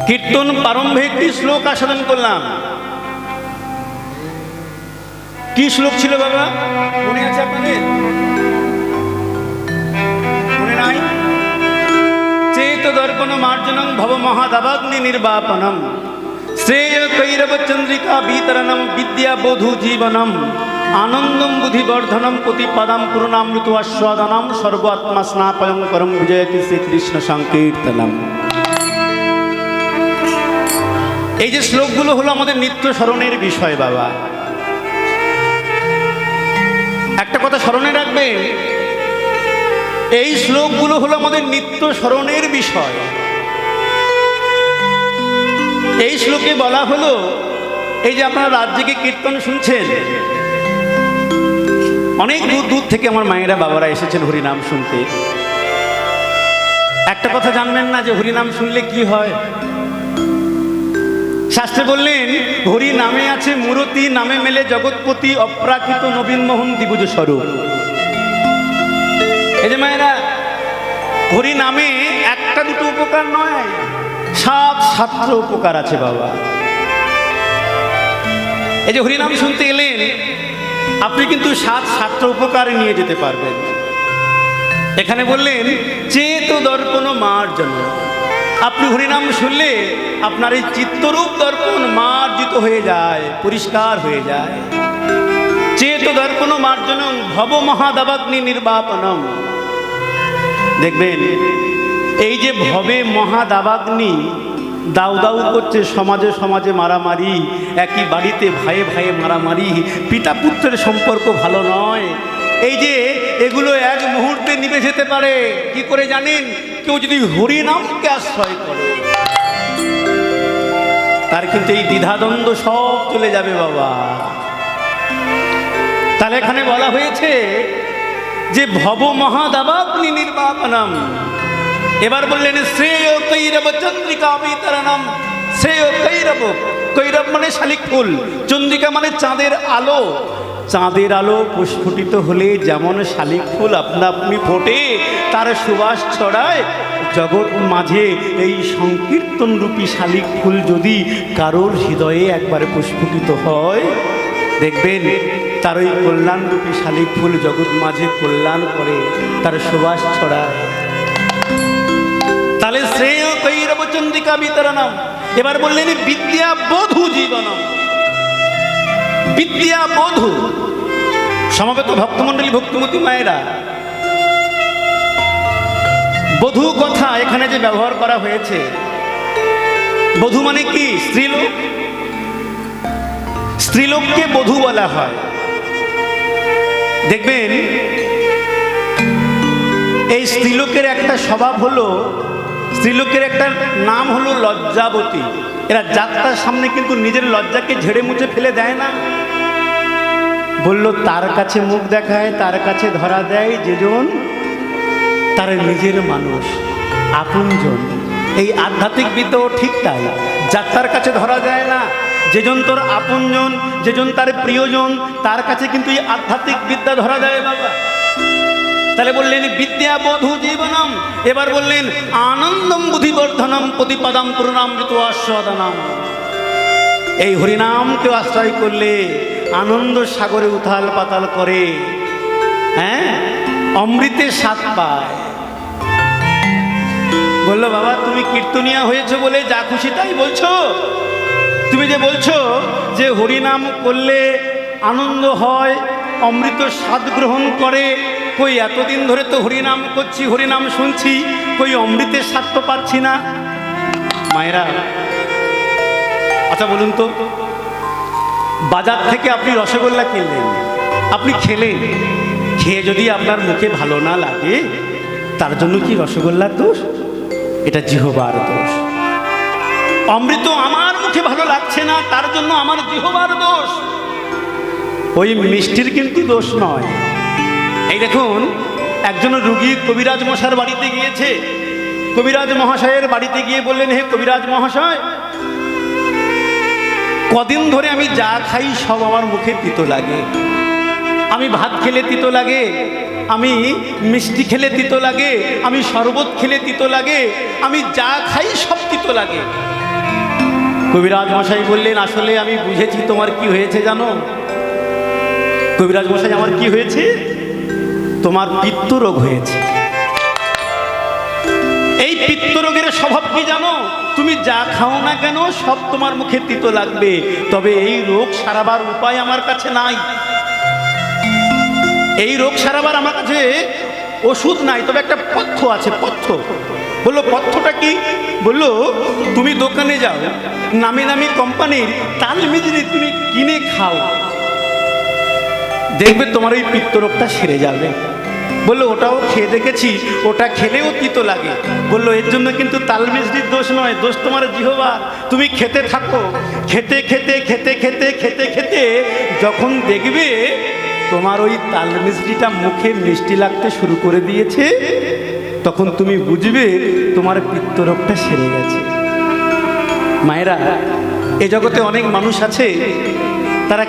কীর্তন প্রারম্ভে একটি শ্লোক আস্বাদন করলাম। কি শ্লোক ছিল বাবা, মনে আছে আপনাদের? মনে নাই? চেত দর্পণ মার্জনং ভব মহাদাবাগ্নি নির্বাপনম শ্রেয় কৈরব চন্দ্রিকা বিতরণম বিদ্যা বোধু জীবনম আনন্দম বুদ্ধিবর্ধনম প্রতিপদম পূর্ণামৃত আস্বাদনম সর্বাত্মা স্নাপয়ঙ্করম বিজয়তি শ্রীকৃষ্ণ সংকীর্তনম। এই যে শ্লোকগুলো হলো আমাদের নিত্য স্মরণের বিষয় বাবা। একটা কথা স্মরণে রাখবেন, এই শ্লোকগুলো হলো আমাদের নিত্য স্মরণের বিষয়। এই শ্লোকে বলা হলো, এই যে আপনারা রাত জেগে কীর্তন শুনছেন, অনেক দূর দূর থেকে আমার মায়েরা বাবারা এসেছেন হরিনাম শুনতে। একটা কথা জানবেন না যে হরিনাম শুনলে কি হয়? শাস্ত্রে বললেন, হরি নামে আছে মূরতি, নামে মেলে জগৎপতি, অপ্রাকৃত নবীন মোহন দ্বিভুজ স্বরূপ। এই যে মায়েরা, হরি নামে একটা দুটো উপকার নয়, 7 উপকার আছে বাবা। এই যে হরিনাম শুনতে এলেন, আপনি কিন্তু 7 উপকার নিয়ে যেতে পারবেন। এখানে বললেন চেত দর্পণ মার্জন। আপনি হরিনাম শুনলে আপনার এই চিত্তরূপ দর্পণ মার্জিত হয়ে যায়, পরিষ্কার হয়ে যায়। চেত দর্পণ মার্জনম ভব মহাদাবাগ্নি নির্বাপনম। দেখবেন এই যে ভবে মহাদাবাগ্নি দাউ দাউ করছে, সমাজে সমাজে মারামারি, একই বাড়িতে ভাইয়ে ভাইয়ে মারামারি, পিতা পুত্রের সম্পর্ক ভালো নয়, এই যে এগুলো এক মুহূর্তে নিভে যেতে পারে। কি করে জানেন? কেউ যদি হরিনামকে আশ্রয় করে, তার কিন্তু এই দ্বিধাদ্বন্দ্ব সব চলে যাবে বাবা। তাহলে এখানে বলা হয়েছে যে ভব মহাদাবাগ্নি নির্বাপনম। এবার বললেন শ্রেয় কৈরব চন্দ্রিকা বিতরণম। শ্রেয় কৈরব, কৈরব মানে শালিক ফুল, চন্দ্রিকা মানে চাঁদের আলো। চাঁদের আলো প্রস্ফুটিত হলে যেমন শালিক ফুল আপনা আপনি ফোটে, তার সুবাস ছড়ায় জগৎ মাঝে। এই সংকীর্তন রূপী শালিক ফুল যদি কারোর হৃদয়ে একবারে প্রস্ফুটিত হয়, দেখবেন তার ওই কল্যাণ রূপী শালিক ফুল জগৎ মাঝে কল্যাণ করে, তার সুবাস ছড়ায়। তাহলে শ্রেয় কৈরব চন্দ্রিকা বিতরণম। এবার বললেন বিদ্যা বোধু জীবনম। বিদ্যা বধূ, সমবেত ভক্তমণ্ডলী ভক্তিমতী মায়েরা, বধূ কথা এখানে যে ব্যবহার করা হয়েছে, বধূ মানে কি? স্ত্রীলোক। স্ত্রীলোককে বধূ বলা হয়। দেখবেন এই স্ত্রীলোকের একটা স্বভাব হলো, স্ত্রীলোকের একটা নাম হলো লজ্জাবতী। এরা যাত্রার সামনে কিন্তু নিজের লজ্জাকে ঝেড়ে মুছে ফেলে দেয় না। বলল তার কাছে মুখ দেখায়, তার কাছে ধরা দেয় যেজন তার নিজের মানুষ, আপনজন। এই আধ্যাত্মিক বিদ্যাও ঠিক তাই, যাত্রার কাছে ধরা দেয় না। যেজন তোর আপনজন, যেজন তার প্রিয়জন, তার কাছে কিন্তু এই আধ্যাত্মিক বিদ্যা ধরা দেয় বাবা। তাহলে বললেন বিদ্যা বধূ জীবনম। এবার বললেন আনন্দম বুদ্ধিবর্ধনম প্রতিপদম পূর্ণামৃত আস্বাদনম। এই হরিনামকে আশ্রয় করলে আনন্দ সাগরে উথাল পাতাল করে, হ্যাঁ, অমৃতের স্বাদ পায়। বললো বাবা তুমি কীর্তনিয়া হয়েছো বলে যা খুশি তাই বলছো? তুমি যে বলছো যে হরিনাম করলে আনন্দ হয়, অমৃত স্বাদ গ্রহণ করে, কই এতদিন ধরে তো হরিনাম করছি, হরিনাম শুনছি, কই অমৃতের স্বাদ তো পাচ্ছি না। মায়েরা, আচ্ছা বলুন তো, বাজার থেকে আপনি রসগোল্লা কিনলেন, আপনি খেলেন, খেয়ে যদি আপনার মুখে ভালো না লাগে, তার জন্য কি রসগোল্লার দোষ? এটা জিহ্বার দোষ। অমৃত আমার মুখে ভালো লাগছে না, তার জন্য আমার জিহ্বার দোষ। ওই মিষ্টির কিন্তু দোষ নয়। এই দেখুন, একজন রুগী কবিরাজ মশাইয়ের বাড়িতে গিয়েছে। কবিরাজ মহাশয়ের বাড়িতে গিয়ে বললেন, হে কবিরাজ মহাশয়, কদিন ধরে আমি যা খাই সব আমার মুখে তিতো লাগে। আমি ভাত খেলে তিতো লাগে, আমি মিষ্টি খেলে তিতো লাগে, আমি শরবত খেলে তিতো লাগে, আমি যা খাই সব তিতো লাগে। কবিরাজ মশাই বললেন, আসলে আমি বুঝেছি তোমার কি হয়েছে জানো। কবিরাজ মশাই, আমার কি হয়েছে? তোমার পিত্তরোগ হয়েছে। এই পিত্তরোগের স্বভাব কি জানো? তুমি যা খাও না কেন সব তোমার মুখে তিতো লাগবে, তবে এই রোগ সারাবার উপায় আমার কাছে নাই। এই রোগ সারাবার আমার কাছে ওষুধ নাই, তবে একটা পথ্য আছে। পথ্য বললো, পথ্যটা কি? বললো, তুমি দোকানে যাও, নামি নামি কোম্পানির তালমিজরি তুমি কিনে খাও, দেখবে তোমার ওই পিত্তরোগটা সেরে যাবে। বললো, ওটাও খেয়ে দেখেছি, ওটা খেলেও তিতো লাগে। বললো, এর জন্য কিন্তু তালমিজরির দোষ নয়, দোষ তোমার জিহ্বা। তুমি খেতে থাকো, খেতে খেতে খেতে খেতে খেতে খেতে যখন দেখবে তোমার ওই তালমিজরিটা মুখে মিষ্টি লাগতে শুরু করে দিয়েছে, তখন তুমি বুঝবে তোমার পিত্তরোগটা সেরে গেছে। মায়েরা, এ জগতে অনেক মানুষ আছে, তারা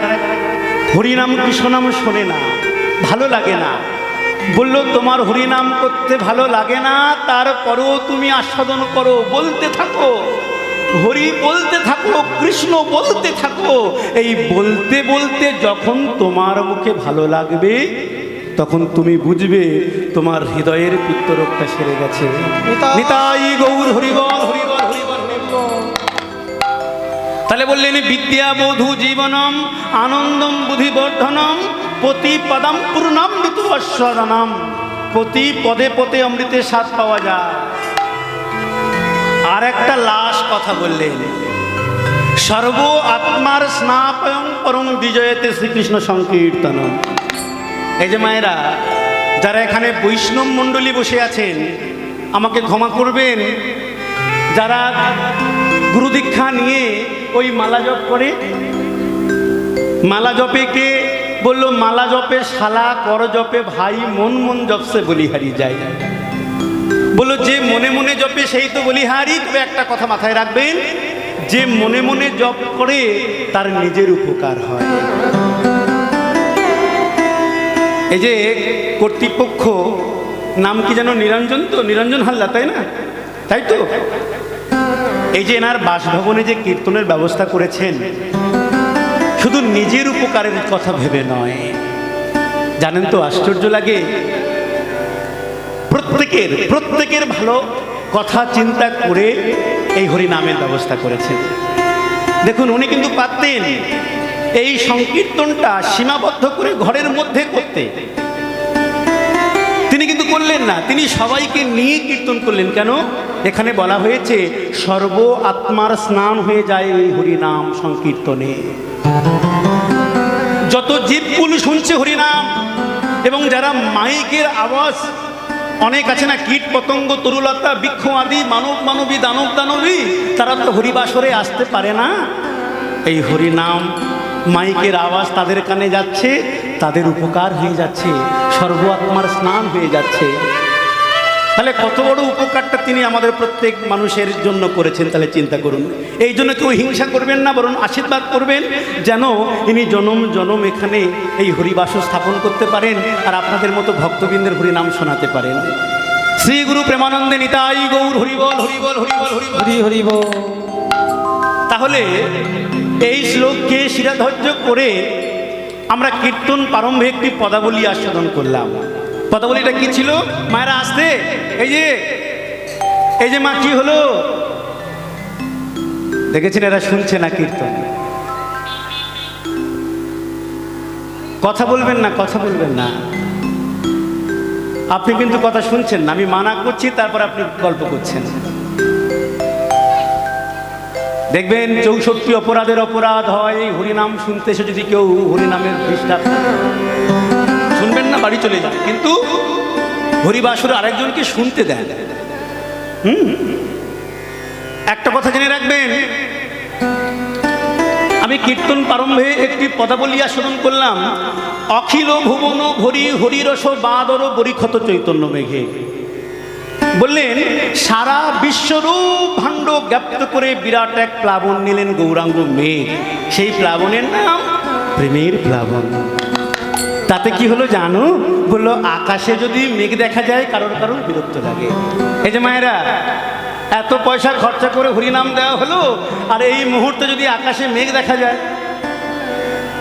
হরিনাম কৃষ্ণনাম শোনে না, ভালো লাগে না। বললো, তোমার হরিনাম করতে ভালো লাগে না, তারপরেও তুমি আস্বাদন করো, বলতে থাকো, হরি বলতে থাকো, কৃষ্ণ বলতে থাকো। এই বলতে বলতে যখন তোমার মুখে ভালো লাগবে, তখন তুমি বুঝবে তোমার হৃদয়ের পিত্তরোগটা সেরে গেছে। নিতাই গৌর হরিবল হরিবল হরিবল হরিবল। তাহলে বললেন, বিদ্যা বধূ জীবনম আনন্দম বুদ্ধিবর্ধনম প্রতি পদম পূর্ণম ঋতু অস্বাদনম। প্রতি পদে পদে অমৃতের স্বাদ পাওয়া যায়। আর একটা লাশ কথা বললেন, সর্ব আত্মার স্নাপয়ং পরম বিজয়তে শ্রীকৃষ্ণ সংকীর্তনম। এই যে মায়েরা, যারা এখানে বৈষ্ণব মণ্ডলী বসে আছেন, আমাকে ক্ষমা করবেন, যারা গুরু দীক্ষা নিয়ে ওই মালা জপ করে, মালা জপে কে বললো, মালা জপে শালা, কর জপে ভাই, মন মন জপসে বলিহারি যায়। বললো, যে মনে মনে জপে সেই তো বলিহারি। তবে একটা কথা মাথায় রাখবেন, যে মনে মনে জপ করে তার নিজের উপকার হয়। এই যে কর্তৃপক্ষ, নাম কি যেন, নিরঞ্জন, তো নিরঞ্জন হালদার, তাই না? তাই তো। এই যে এনার বাসভবনে যে কীর্তনের ব্যবস্থা করেছেন, শুধু নিজের উপকারের কথা ভেবে নয়। জানেন তো, আশ্চর্য লাগে, প্রত্যেকের ভালো কথা চিন্তা করে এই হরি নামের ব্যবস্থা করেছেন। দেখুন, উনি কিন্তু পারতেন এই সংকীর্তনটা সীমাবদ্ধ করে ঘরের মধ্যে করতে, তিনি কিন্তু করলেন না। তিনি সবাইকে নিয়ে কীর্তন করলেন। কেন? এখানে বলা হয়েছে সর্ব আত্মার স্নান হয়ে যায় এই হরিনাম সংকীর্তনে। যত জীবকুল শুনছে হরিনাম, এবং যারা মাইকের আওয়াজ, অনেক আছে না, কীট পতঙ্গ তরুলতা বৃক্ষ আদি, মানব মানবী দানব দানবী, তারা তো হরিবাসরে আসতে পারে না। এই হরিনাম মাইকের আওয়াজ তাদের কানে যাচ্ছে, তাদের উপকার হয়ে যাচ্ছে, সর্ব আত্মার স্নান হয়ে যাচ্ছে। তাহলে কত বড় উপকারটা তিনি আমাদের প্রত্যেক মানুষের জন্য করেছেন, তাহলে চিন্তা করুন। এই জন্য কেউ হিংসা করবেন না, বরং আশীর্বাদ করবেন যেন ইনি জনম জনম এখানে এই হরিবাস স্থাপন করতে পারেন, আর আপনাদের মতো ভক্তবৃন্দের হরিনাম শোনাতে পারেন। শ্রী গুরু প্রেমানন্দে নিতাই গৌর হরিবল হরিবল হরিবল হরি হরিবল। তাহলে এই শ্লোককে শিরাধার্য করে আমরা কীর্তন প্রারম্ভে একটি পদাবলী আস্বাদন করলাম। পদাবলীটা কি ছিল? মায়েরা আসতে, এই যে মা, কি হলো দেখেছেন? এরা শুনছে না কীর্তন। কথা বলবেন না, কথা বলবেন না। আপনি কিন্তু কথা শুনছেন না, আমি মানা করছি, তারপর আপনি গল্প করছেন। দেখবেন 64 অপরাধের অপরাধ হয় এই হরিনাম শুনতে এসে। যদি কেউ হরিনামের ডিস্টার্ব, শুনবেন না, বাড়ি চলে যান, কিন্তু হরিবাসরে আরেকজনকে শুনতে দেন। একটা কথা জেনে রাখবেন, আমি কীর্তন প্রারম্ভে একটি পদাবলী আস্বাদন করলাম, অখিল ভুবন ভরি হরিরস বাদর বরিক্ষত চৈতন্য মেঘে। বললেন, সারা বিশ্বরূপ ভাণ্ড জ্ঞাপ্ত করে বিরাট এক প্লাবন নিলেন গৌরাঙ্গ মেঘ। সেই প্লাবনের নাম প্রেমের প্লাবন। তাতে কি হলো জানো? বললো, আকাশে যদি মেঘ দেখা যায় কারোর কারোর বিরক্ত লাগে। এই যে মায়েরা, এত পয়সা খরচা করে হরিনাম দেওয়া হলো, আর এই মুহূর্তে যদি আকাশে মেঘ দেখা যায়,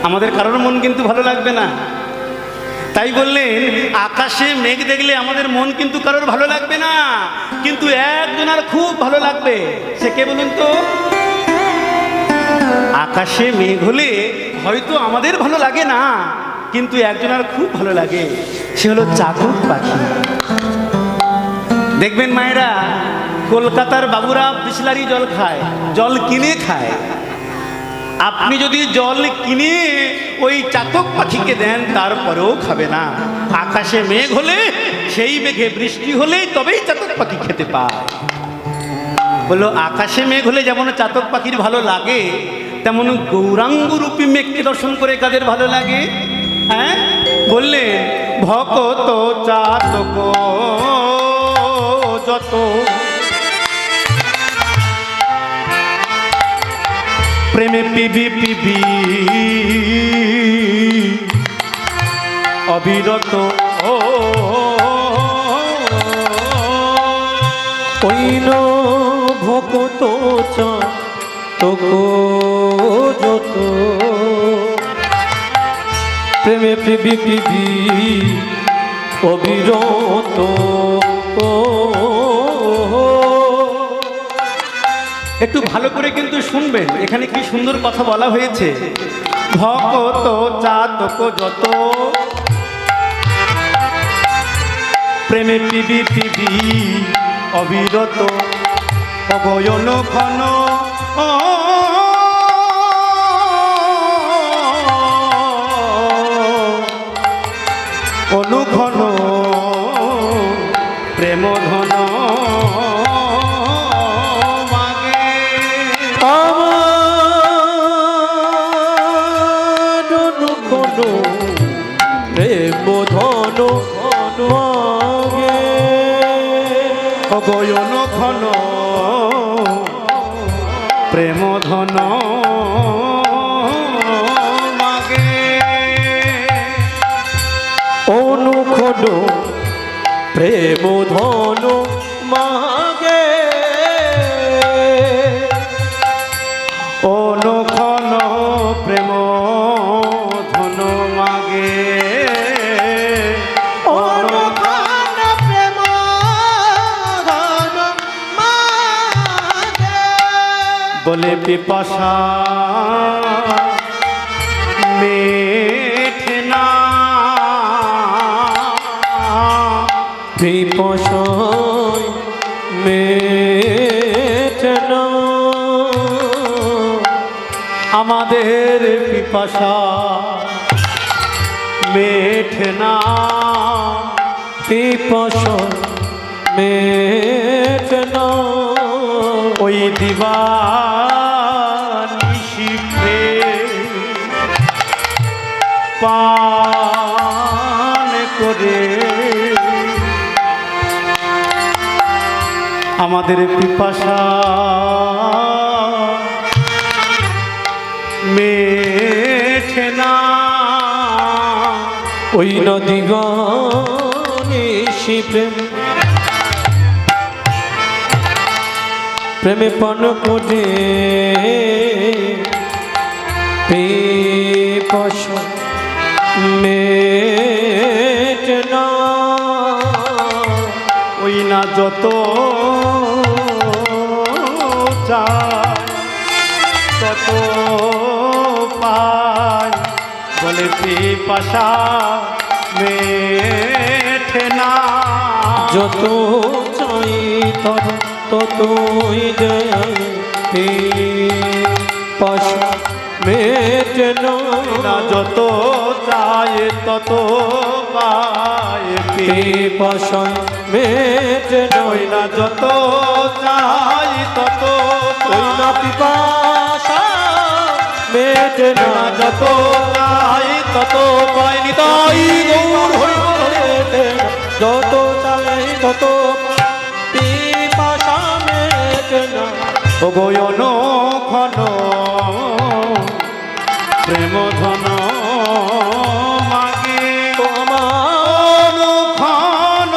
আমাদের কারোর মন কিন্তু ভালো লাগবে না। তাই বললেন আকাশে মেঘ দেখলে আমাদের মন কিন্তু কারোর ভালো লাগবে না, কিন্তু একজনের খুব ভালো লাগবে। সে কে বলুন তো? আকাশে মেঘ হলে হয়তো আমাদের ভালো লাগে না, কিন্তু একজনের খুব ভালো লাগে, সে হলো চাতক পাখি। দেখবেন মায়েরা, কলকাতার বাবুরা বিসলারি জল খায়, জল কিনে খায়। আপনি যদি জল কিনে ওই চাতক পাখিকে দেন, তারপরেও খাবে না। আকাশে মেঘ হলে, সেই মেঘে বৃষ্টি হলেই তবেই চাতক পাখি খেতে পায়। বললো আকাশে মেঘ হলে যেমন চাতক পাখির ভালো লাগে, তেমন গৌরাঙ্গ রূপী মেঘকে দর্শন করে কাদের ভালো লাগে? হ্যাঁ, বললে ভকত চাতক যত প্রেমে পিবি পিবি অবিরত ওইন ভকত চাতক যত প্রেমে পিবি পিবি অবিরত। একটু ভালো করে কিন্তু শুনবেন, এখানে কি সুন্দর কথা বলা হয়েছে। ভকত চাতক যত প্রেমে পিবি পিবি অবিরত অগয়ন ঘন অনুঘন প্রেম ধন মাগে। আমার অনুঘন প্রেম ধন মাগে। অগয়ন ঘন প্রেম ধন মাগে। অনুঘন প্রেম ধন মাগে। অনুঘন প্রেম ধন মাগে। অনুঘন প্রেম ধন মাগে। বলে পিপাসা মেঠে না, পিপাসায় মেটে না। আমাদের পিপাসা মেঠে না, পিপাসায় মেটে না। ওই দিবানিশি প্রেম পান করে আমাদের পিপাসা মেঠে না। ওই নদী গানিশি প্রেম প্রেমে পান করে পিপাসা মেটে না। ওই না যত চায় তত পায়, বলে পিপাসা মেঠে না। যত চাই তত ততই দেয় পিপাসা মেটে না। যত চায় তত পায়, পিপাসা মেটে না যত চাই তত ওই না পিপাসা মেটে না। যত চাই তত পায়। নিতাই গৌর হরি মেটে না। যত চাই তত পিপাসা মেটে না। গয়ন ঘন প্রেম ধন মাগে। আমার ঘন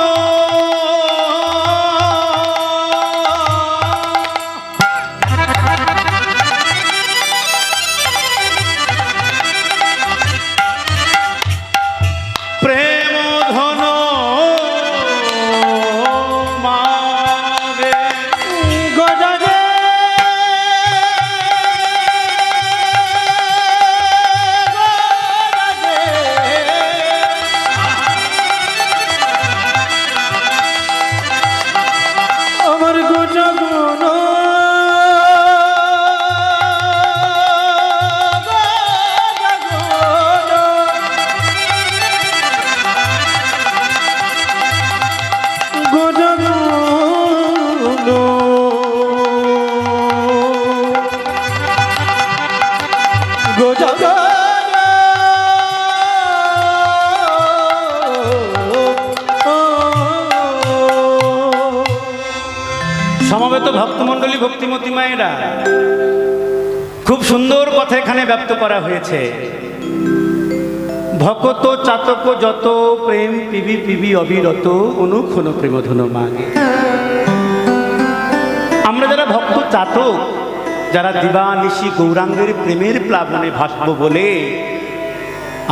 সমবেত ভক্তমণ্ডলী, ভক্তিমতী মায়েরা, খুব সুন্দর কথা এখানে ব্যক্ত করা হয়েছে। ভকত চাতক যত প্রেম পিবি পিবি অবিরত অনুক্ষণ প্রেমধন মাগে। আমরা যারা ভক্ত চাতক, যারা দিবানিশি গৌরাঙ্গের প্রেমের প্লাবনে ভাসবো বলে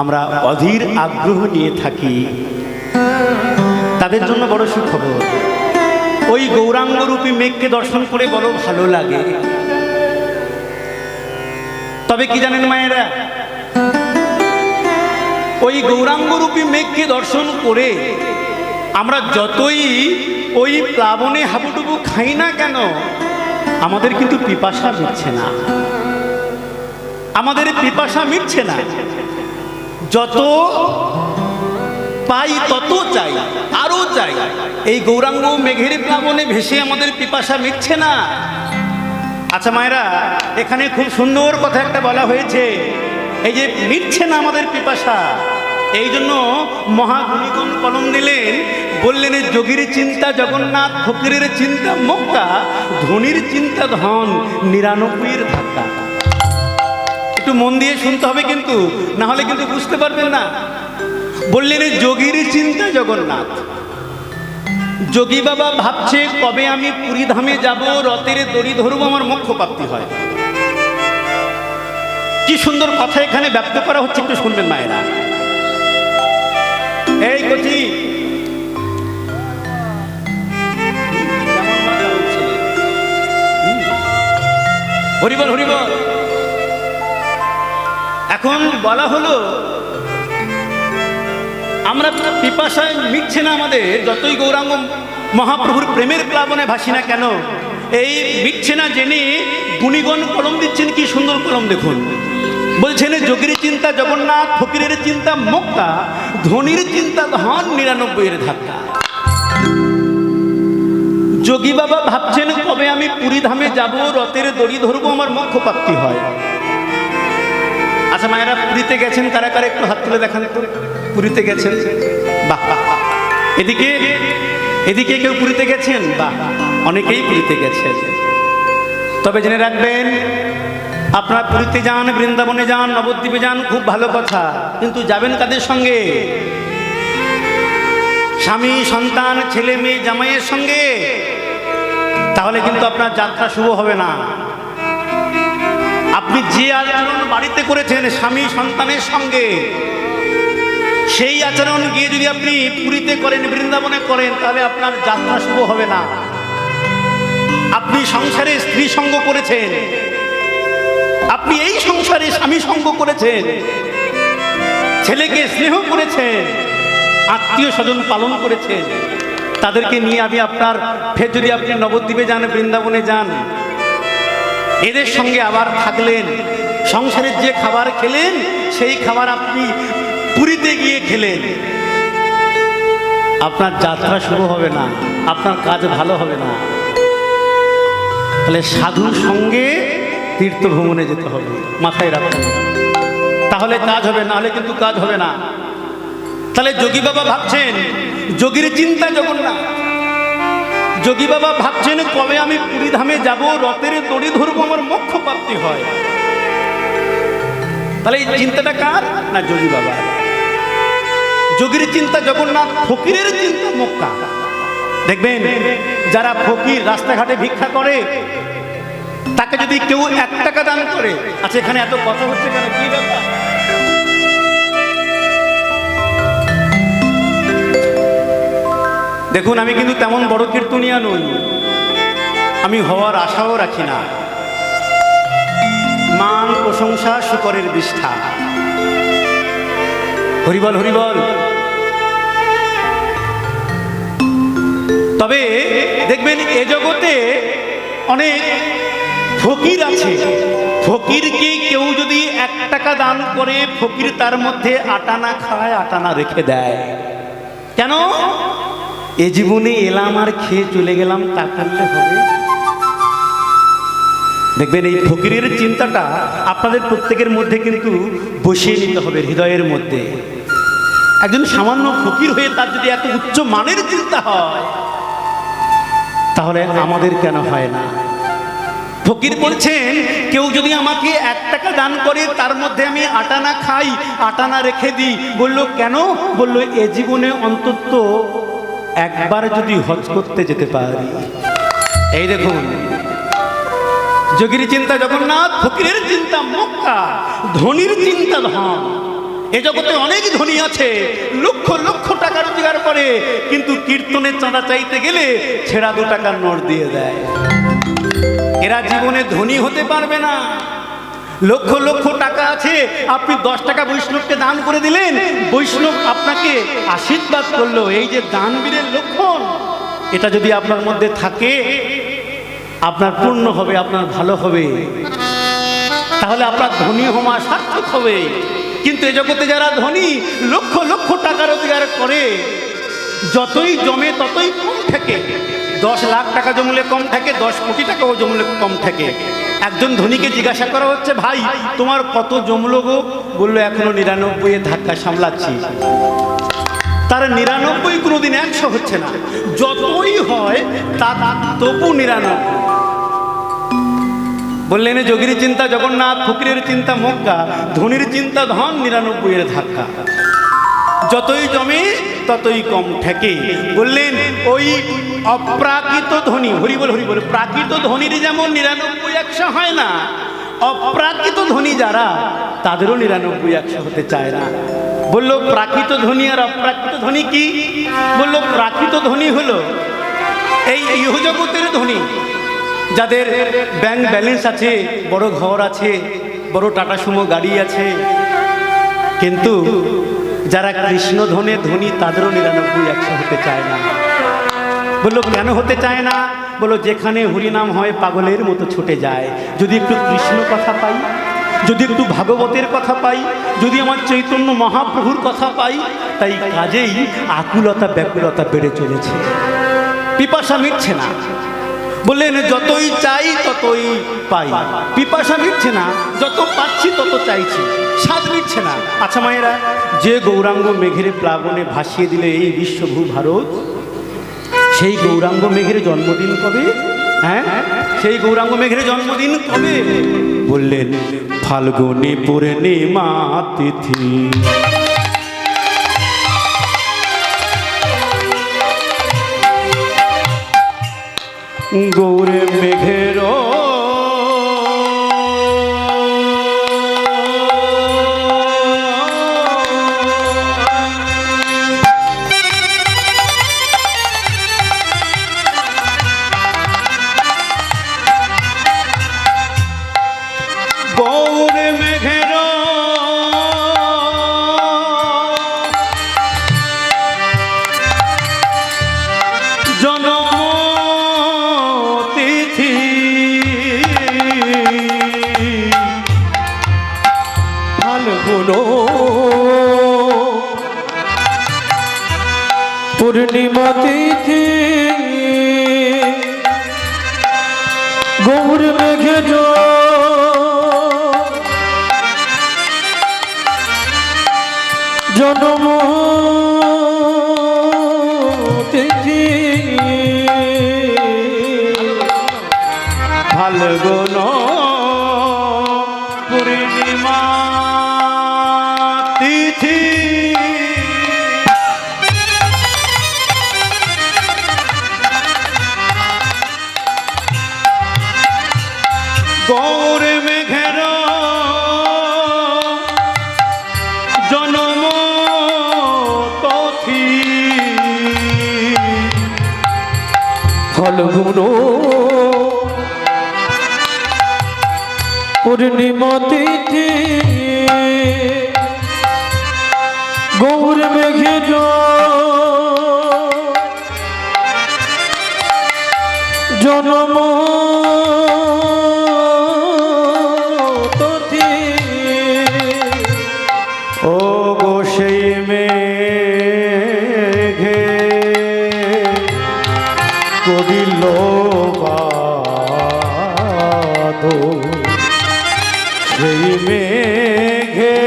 আমরা অধীর আগ্রহ নিয়ে থাকি, তাদের জন্য বড় সুখবর। ওই গৌরাঙ্গরূপী মেঘকে দর্শন করে বড় ভালো লাগে। তবে কি জানেন মায়েরা, ওই গৌরাঙ্গরূপী মেঘকে দর্শন করে আমরা যতই ওই প্লাবনে হাবুডুবু খাই না কেন, আমাদের কিন্তু পিপাসা মিটছে না। আমাদের পিপাসা মিটছে না। যত পাই তত চাই, আরো চাই। এই গৌরাঙ্গ মেঘের প্লাবনে ভেসে আমাদের পিপাসা মিটছে না। আচ্ছা মায়েরা, এখানে খুব সুন্দর কথা একটা বলা হয়েছে, এই যে মিটছে না আমাদের পিপাসা, এই জন্য মহাগুণীগণ কলম দিলেন, বললেন যোগীর চিন্তা জগন্নাথ, ফকিরের চিন্তা মক্কা, ধনির চিন্তা ধন, 99-এর ধাক্কা। একটু মন দিয়ে শুনতে হবে কিন্তু, না হলে কিন্তু বুঝতে পারবেন না। বললেন যোগীর চিন্তা জগন্নাথ। যোগী বাবা ভাবছে কবে আমি পুরী ধামে যাব, রথের দড়ি ধরব, আমার মোক্ষ প্রাপ্তি হয়। কি সুন্দর কথা এখানে ব্যক্ত করা হচ্ছে, একটু শুনবেন মায়েরা। এই কচি, হরিবল হরিবল। এখন বলা হলো আমরা পিপাসায় মিটছে না আমাদের, যতই গৌরাঙ্গ মহাপ্রভুর প্রেমের প্লাবনে ভাসি না কেন, এই মিটছে না জেনে গুণীগণ কলম দিচ্ছেন। কি সুন্দর কলম দেখুন, বলছেন যোগীর চিন্তা জগন্নাথ, ফকিরের চিন্তা মক্কা, ধনির চিন্তা ধন, 99-এর ধাক্কা। যোগী বাবা ভাবছেন কবে আমি পুরী ধামে যাব, রথের দড়ি ধরবো, আমার মোক্ষ প্রাপ্তি হয়। আচ্ছা মায়েরা, পুরীতে গেছেন কারা কারা, একটু হাত তুলে দেখান একটু। পুরীতে গেছেন? বাহ। এদিকে এদিকে কেউ পুরীতে গেছেন? বাহ, অনেকেই পুরীতে গেছেন। তবে জেনে রাখবেন, আপনারা পুরীতে যান, বৃন্দাবনে যান, নবদ্বীপে যান, খুব ভালো কথা, কিন্তু যাবেন কাদের সঙ্গে? স্বামী সন্তান ছেলে মেয়ে জামাইয়ের সঙ্গে। তাহলে কিন্তু আপনার যাত্রা শুভ হবে না। আপনি যে আচরণ বাড়িতে করেছেন স্বামী সন্তানের সঙ্গে, সেই আচরণ গিয়ে যদি আপনি পুরীতে করেন, বৃন্দাবনে করেন, তাহলে আপনার যাত্রা শুভ হবে না। আপনি সংসারে স্ত্রী সঙ্গ করেছেন, আপনি এই সংসারে স্বামী সঙ্গ করেছেন, ছেলেকে স্নেহ করেছেন, আত্মীয় স্বজন পালন করেছেন, তাদেরকে নিয়ে আমি আপনার ফের যদি আপনি নবদ্বীপে যান, বৃন্দাবনে যান, এদের সঙ্গে আবার থাকলেন, সংসারের যে খাবার খেলেন সেই খাবার আপনি পুরীতে গিয়ে খেলেন, আপনার যাত্রা শুরু হবে না, আপনার কাজ ভালো হবে না। তাহলে সাধুর সঙ্গে তীর্থ ভ্রমণে যেতে হবে, মাথায় রাখতে হবে, তাহলে কাজ হবে, না হলে কিন্তু কাজ হবে না। তাহলে যোগী বাবা ভাবছেন, যোগীর চিন্তা জগন্নাথ, যোগী বাবা ভাবছেন কবে আমি পুরী ধামে যাব, রথের দড়ি ধরবো, আমার মোক্ষ প্রাপ্তি হয়। তাহলে এই চিন্তাটা কার? না যোগী বাবা। যোগীর চিন্তা জগন্নাথ, ফকিরের চিন্তা মক্কা। দেখবেন যারা ফকির রাস্তাঘাটে ভিক্ষা করে, তাকে যদি কেউ 1 টাকা দান করে, আচ্ছা এখানে এত কথা হচ্ছে কেন, কি ব্যাপার? দেখুন, আমি কিন্তু তেমন বড় কীর্তনিয়া নই, আমি হওয়ার আশাও রাখি না। মান প্রশংসা শুকরের বিষ্ঠা। হরিবল হরিবল। তবে দেখবেন এ জগতে অনেক ফকির আছে, ফকিরকে কেউ যদি 1 টাকা দান করে, ফকির তার মধ্যে আটা না খায়, আটা না রেখে দেয়। কেন? এ জীবনে এলাম আর খেয়ে চলে গেলাম, তা করলে হবে? দেখবেন এই ফকিরের চিন্তাটা আপনাদের প্রত্যেকের মধ্যে কিন্তু বসিয়ে নিতে হবে হৃদয়ের মধ্যে। একজন সামান্য ফকির হয়ে তার যদি এত উচ্চ মানের চিন্তা হয়, তাহলে আমাদের কেন হয় না? ফকির বলছেন, কেউ যদি আমাকে 1 টাকা দান করে, তার মধ্যে আমি আটানা খাই, আটানা রেখে দিই। বলল কেন? বলল এ জীবনে অন্তত একবার যদি হজ করতে যেতে পারি। এই দেখুন, যোগীর চিন্তা জগন্নাথ, ফকিরের চিন্তা মক্কা, ধনীর চিন্তা ধন। এ জগতে অনেক ধনী আছে, লক্ষ লক্ষ টাকা রোজগার করে, কিন্তু কীর্তনের চাঁদা চাইতে গেলে ছেঁড়া 2 টাকার নোট দিয়ে দেয়। এরা জীবনে ধনী হতে পারবে না। লক্ষ লক্ষ টাকা আছে, আপনি 10 টাকা বৈষ্ণবকে দান করে দিলেন, বৈষ্ণব আপনাকে আশীর্বাদ করলো। এই যে দানবীরের লক্ষণ, এটা যদি আপনার মধ্যে থাকে, আপনার পূর্ণ হবে, আপনার ভালো হবে, তাহলে আপনার ধনী হওয়া সার্থক হবে। কিন্তু এ জগতে যারা ধনী, লক্ষ লক্ষ টাকা রোজগার করে, যতই জমে ততই কম থাকে। 10 লাখ টাকা জমলে কম থাকে, 10 কোটি টাকাও জমলে কম থাকে। একজন ধনীকে জিজ্ঞাসা করা হচ্ছে, ভাই তোমার কত জমলো গো? বললো এখনো 99 ধাক্কা সামলাচ্ছি। তার 99 কোনোদিন 100 হচ্ছে না, যতই হয় তা তবু 99। বললেন যোগীর চিন্তা জগন্নাথ, ফকিরের চিন্তা মক্কা, ধনীর চিন্তা ধন, 99 ধাক্কা। যতই জমে ততই কম ঠেকে। বললেন ওই অপ্রাকৃত ধনী, হরিবল হরিবল, প্রাকৃত ধনীর যেমন 99 100 হয় না, অপ্রাকৃত ধনী যারা, তাদেরও 99 100 হতে চায় না। বলল প্রাকৃত ধনী আর অপ্রাকৃত ধনী কি? বলল প্রাকৃত ধনী হলো এই ইহজগতের ধনী, যাদের ব্যাংক ব্যালেন্স আছে, বড় ঘর আছে, বড় টাটা সুমো গাড়ি আছে। কিন্তু যারা কৃষ্ণ ধনে ধনী, তাদেরও 99 100 হতে চায় না। বললো কেন হতে চায় না? বললো যেখানে হরিনাম হয় পাগলের মতো ছুটে যায়। যদি একটু কৃষ্ণ কথা পাই, যদি একটু ভাগবতের কথা পাই, যদি আমার চৈতন্য মহাপ্রভুর কথা পাই, তাই কাজেই আকুলতা ব্যাকুলতা বেড়ে চলেছে, পিপাসা মিটছে না। বললেন যতই চাই ততই পাই, পিপাসা মিটছে না, যত পাচ্ছি তত চাইছি, স্বাদ মিটছে না। আচ্ছা মায়েরা, যে গৌরাঙ্গ মেঘের প্লাবনে ভাসিয়ে দিলে এই বিশ্বভূ ভারত, সেই গৌরাঙ্গ মেঘের জন্মদিন কবে? হ্যাঁ, সেই গৌরাঙ্গ মেঘের জন্মদিন কবে? বললেন ফাল্গুনী পূর্ণিমা তিথি। গৌরে মেঘের গৌরে মেঘের জন্ম পূর্ণিমা তিথি। গৌর মেঘে জন্ম তিথি। ফাল্গুন পূর্ণিমা তিথি। গৌর মেঘের জন্ম তথি। ফাল্গুন পূর্ণিমা তিথি। গৌর মেঘে জন্ম তথি। ও গো সেই মেঘে করিল বাদল, সেই মেঘে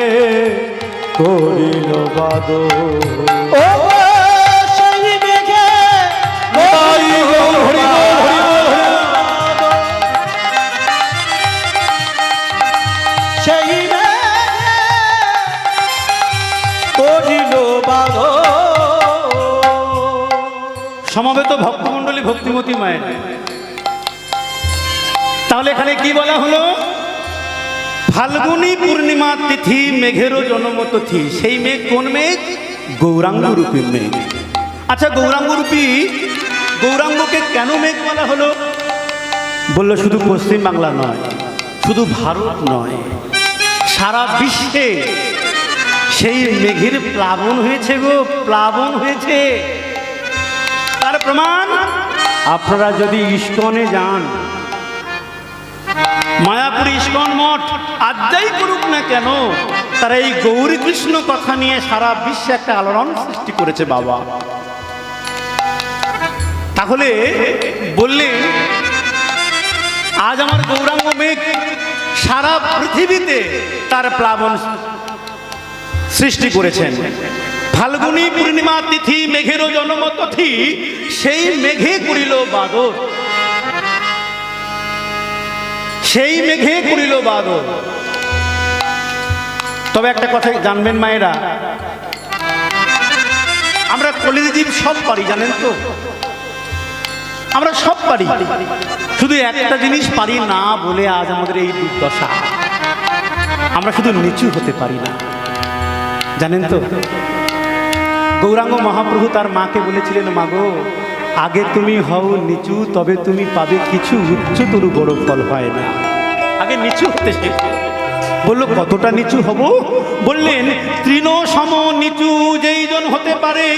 করিল বাদল। ও সেই মেঘে হরি বল সমবেত ভক্তমণ্ডলী ভক্তিমতী মায়ের। তাহলে এখানে কি বলা হলো? ফাল্গুনী পূর্ণিমা তিথি মেঘেরও জন্ম তিথি। সেই মেঘ কোন মেঘ? গৌরাঙ্গ রূপী মেঘ। আচ্ছা, গৌরাঙ্গ রূপী গৌরাঙ্গকে কেন মেঘ বলা হলো? বললো শুধু পশ্চিম বাংলা নয়, শুধু ভারত নয়, সারা বিশ্বে সেই মেঘের প্লাবন হয়েছে গো, প্লাবন হয়েছে। তার প্রমাণ আপনারা যদি ইস্কনে যান, মায়াপুর ইস্কন মঠ আর যাই করুক না কেন, তারা এই গৌরী কৃষ্ণ কথা নিয়ে সারা বিশ্বে একটা আলোড়ন সৃষ্টি করেছে বাবা। তাহলে বললেন আজ আমার গৌরাঙ্গ মেঘ সারা পৃথিবীতে তার প্লাবন সৃষ্টি করেছেন। ফাল্গুনী পূর্ণিমা তিথি মেঘেরও জন্ম তিথি, সেই মেঘে করিল বাদর, সেই মেঘে করিল বাদর। তবে একটা কথা জানবেন মায়েরা, আমরা কলির জীব সব পারি, জানেন তো? আমরা সব পারি, শুধু একটা জিনিস পারি না বলে আজ আমাদের এই দুর্দশা। আমরা শুধু নিচু হতে পারি না, জানেন তো? গৌরাঙ্গ মহাপ্রভু তার মাকে বলেছিলেন, মাগো আগে তুমি হও নিচু, তবে তুমি পাবে কিছু, উচ্চতর বড় ফল হয় না। আগে নিচু হতে শেখো। বললো কতটা নিচু হব? বললেন তৃণ সম নিচু যেই জন হতে পারে,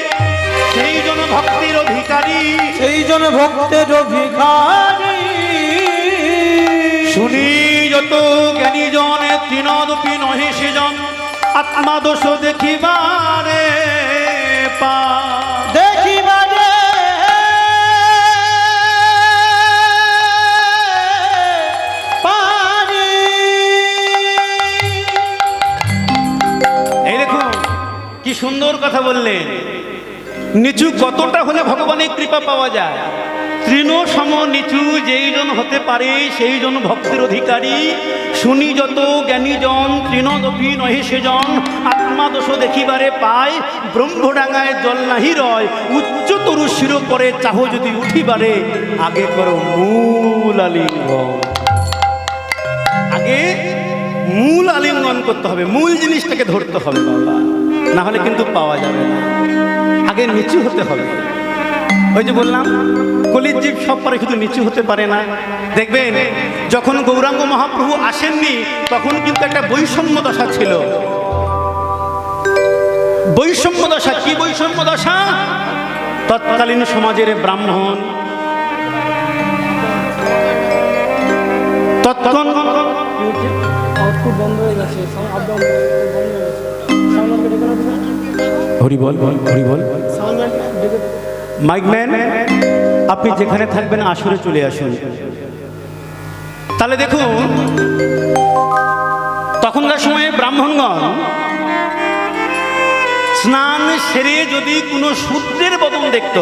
সেই জন ভক্তির অধিকারী, সেই জন ভক্তের ভিখারী। শুনি যত জ্ঞানী জন তৃণদপি নহে সেজন, আত্মাদোষ দেখিবারে পা, দেখিবারে পারি। এই দেখুন কি সুন্দর কথা বললেন। নিচু কতটা হলে ভগবানের কৃপা পাওয়া যায়? তৃণ সম নিচু যেই জন হতে পারে, সেই জন ভক্তের অধিকারী। শুনি যত জ্ঞানী জন তৃণদপি নহে সেজন, আত্মাদোষ দেখিবারে পায়। ব্রহ্মডাঙ্গায় জল নাহি রয়, উচ্চতরু শির করে চাহ যদি উঠিবারে, আগে করো মূল আলিঙ্গন। আগে মূল আলিঙ্গন করতে হবে, মূল জিনিসটাকে ধরতে হবে বাবা, না হলে কিন্তু পাওয়া যাবে না। আগে নিচু হতে হবে। ওই যে বললাম কলির জীব সব পারে, শুধু নিচু হতে পারে না। দেখবেন যখন গৌরাঙ্গ মহাপ্রভু আসেননি, তখন কিন্তু একটা বৈষম্য দশা ছিল। বৈষম্য দশা। কি বৈষম্য দশা? তৎকালীন সমাজের ব্রাহ্মণ, হরিবল হরিবল। মাইকম্যান আপনি যেখানে থাকবেন আসরে চলে আসুন। তাহলে দেখুন তখনকার সময়ে ব্রাহ্মণগণ স্নান সেরে যদি কোনো শূদ্রের বদন দেখত,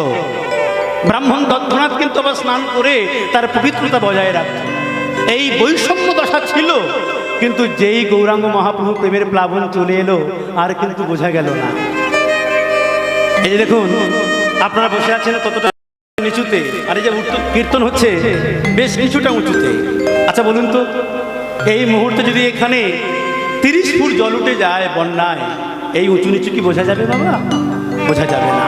ব্রাহ্মণ তৎক্ষণাৎ কিন্তু আবার স্নান করে তার পবিত্রতা বজায় রাখত। এই বৈষম্য দশা ছিল। কিন্তু যেই গৌরাঙ্গ মহাপ্রভু প্রেমের প্লাবন চলে এলো, আর কিন্তু বোঝা গেল না। এই যে দেখুন আপনারা বসে আছেন কতটা নিচুতে, আর এই যে কীর্তন হচ্ছে বেশ কিছুটা উঁচুতে। আচ্ছা বলুন তো, এই মুহূর্তে যদি এখানে 30 ফুট জল উঠে যায় বন্যায়, এই উঁচু নিচু কি বোঝা যাবে বাবা? বোঝা যাবে না।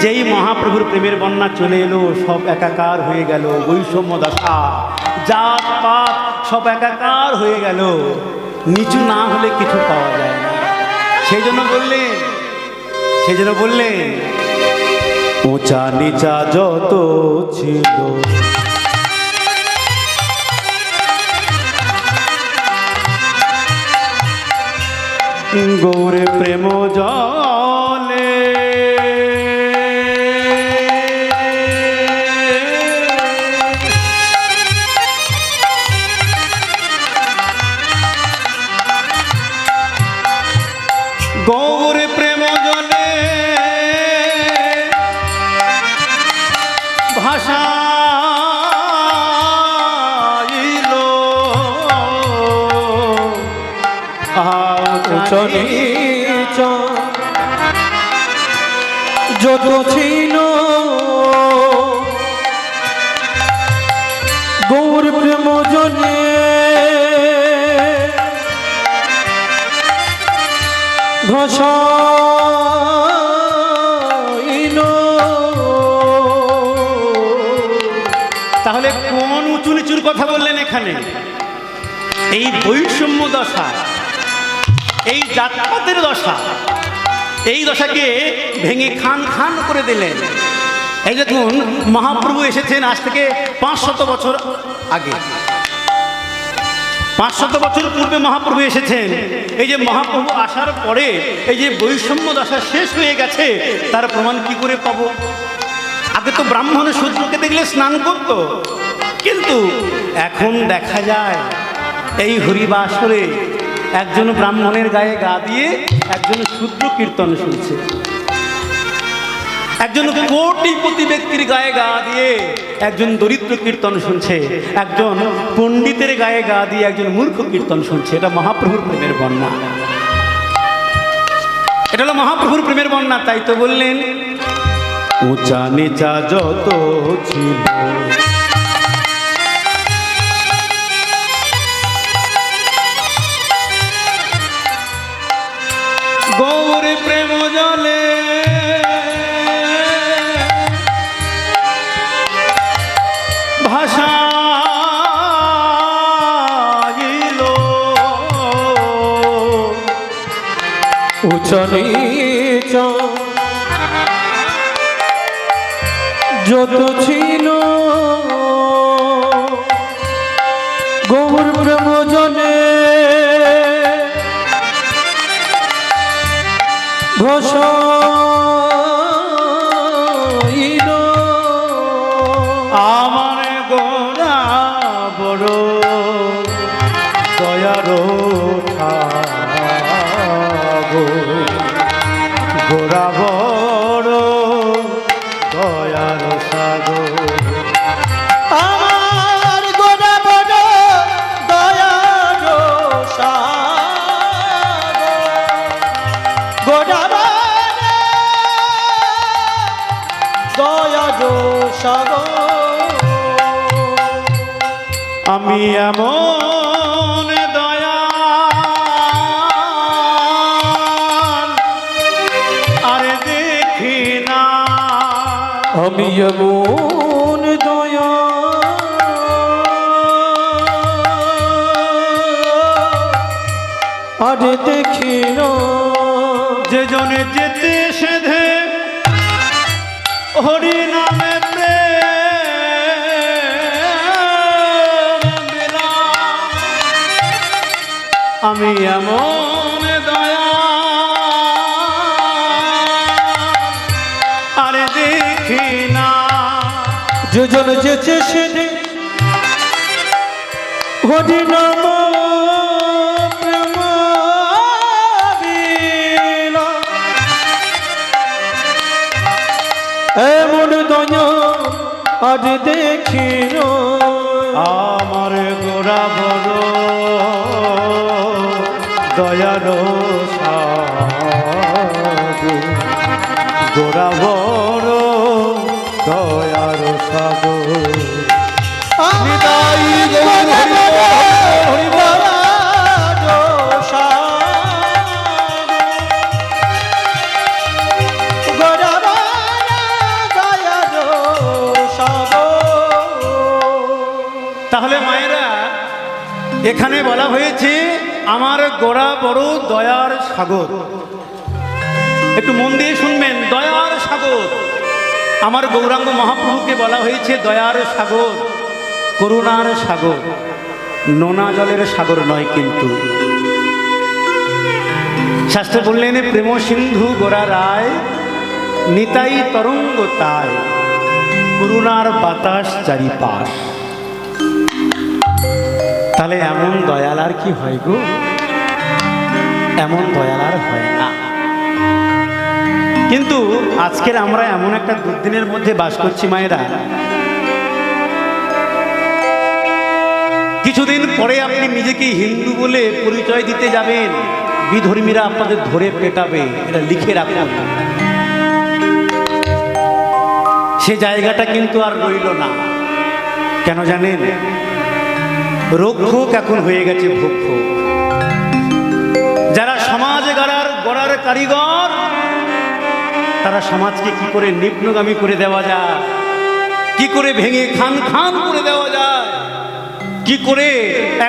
যেই মহাপ্রভুর প্রেমের বন্যা চলে এলো, সব একাকার হয়ে গেল। বৈষম্য দশা, জাত পাত সব একাকার হয়ে গেল। নিচু না হলে কিছু পাওয়া যায় না। সেই জন্য বললেন উঁচা নিচা যত ছিল, গৌরে প্রেম জলে গৌরে প্রেম জলে ভাষাইল উচ্চ নিচ যত ছিল গৌর প্রেম জনে ভাষাইল। তাহলে কোন উঁচু নিচুর কথা বললেন এখানে? এই বৈষম্য দশা, এই জাতপাতের দশা, এই দশাকে ভেঙে খান খান করে দিলেন। এই দেখুন, মহাপ্রভু এসেছেন আজ থেকে 500 বছর আগে, 500 বছর পূর্বে মহাপ্রভু এসেছেন। এই যে মহাপ্রভু আসার পরে এই যে বৈষম্য দশা শেষ হয়ে গেছে, তার প্রমাণ কি করে পাবো? আগে তো ব্রাহ্মণের শূদ্রকে দেখলে স্নান করতো, কিন্তু এখন দেখা যায় এই হরিবাসরে একজন ব্রাহ্মণের গায়ে গা দিয়ে একজন শূদ্র কীর্তন শুনছে, একজন কোটিপতি ব্যক্তির গায়ে গা দিয়ে একজন দরিদ্র কীর্তন শুনছে, একজন পণ্ডিতের গায়ে গা দিয়ে একজন মূর্খ কীর্তন শুনছে। এটা মহাপ্রভুর প্রেমের বন্যা, এটা হলো মহাপ্রভুর প্রেমের বন্যা। তাই তো বললেন, উঁচা নিচা যত ছিল গৌর প্রেম জলে ভাষাইল। উচ্চ নিচ যত ছিল গৌর প্রেম জনে ভাষাইল। আমার গোরা বড় দয়ার গোরা বড় দয়ার সাগর। আমার গোরা বড় দয়ার সাগর, গোরা বড় দয়ার সাগর। আমি এমন দয়াল আরে দেখি না, আমি এমন দয়া আরে দেখি না। যে জনে যেতে সেধে হরি নামে প্রেম দিলাম। আমি এমন দয়া আরে দেখি না, যোজন যেছে সেদে হরি নাম প্রেম বিলা। এমন দয়া আজ দেখি না। আমার গোরা বড় দয়ার সাগর, গোরা বড় দয়ার সাগর। নিতাই গৌর হরি বল তাহলে মায়েরা, এখানে বলা হয়েছে আমার গোরা বড় দয়ার সাগর। একটু মন দিয়ে শুনবেন, দয়ার সাগর। আমার গৌরাঙ্গ মহাপ্রভুকে বলা হয়েছে দয়ার সাগর, করুণার সাগর, নোনা জলের সাগর নয়। কিন্তু শাস্ত্র বললেন, প্রেম সিন্ধু গোরা রায় নিতাই তরঙ্গ তাই, করুণার বাতাস চারিপাশ। তাহলে এমন দয়াল আর কি হয় গো? এমন দয়াল আর হয় না। কিন্তু আজকের আমরা এমন একটা দুর্দিনের মধ্যে বাস করছি মায়েরা, কিছুদিন পরে আপনি নিজেকে হিন্দু বলে পরিচয় দিতে যাবেন, বিধর্মীরা আপনাদের ধরে পেটাবে। এটা লিখে রাখুন। সে জায়গাটা কিন্তু আর রইল না। কেন জানেন? রক্ষক এখন হয়ে গেছে ভক্ষক। যারা সমাজ গড়ার কারিগর, তারা সমাজকে কি করে নিম্নগামী করে দেওয়া যায়, কি করে ভেঙে খান খান করে দেওয়া যায়, কি করে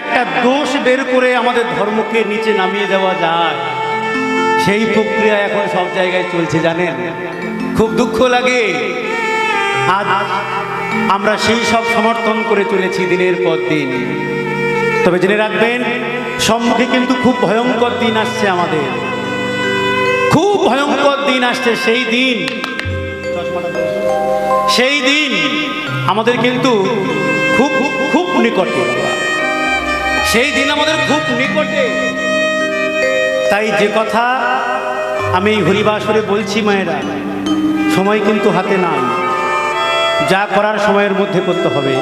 একটা দোষ বের করে আমাদের ধর্মকে নিচে নামিয়ে দেওয়া যায়, সেই প্রক্রিয়া এখন সব জায়গায় চলছে। জানেন, খুব দুঃখ লাগে। আজ আমরা সেই সব সমর্থন করে চলেছি দিনের পর দিন। তবে জেনে রাখবেন, সম্মুখে কিন্তু খুব ভয়ঙ্কর দিন আসছে আমাদের, খুব ভয়ঙ্কর দিন আসছে। সেই দিন আমাদের কিন্তু খুব খুব নিকটে, সেই দিন আমাদের খুব নিকটে। তাই যে কথা আমি হরিবাসরে বলছি, মায়েরা, সময় কিন্তু হাতে নাই। যা করার সময়ের মধ্যে করতে হবে।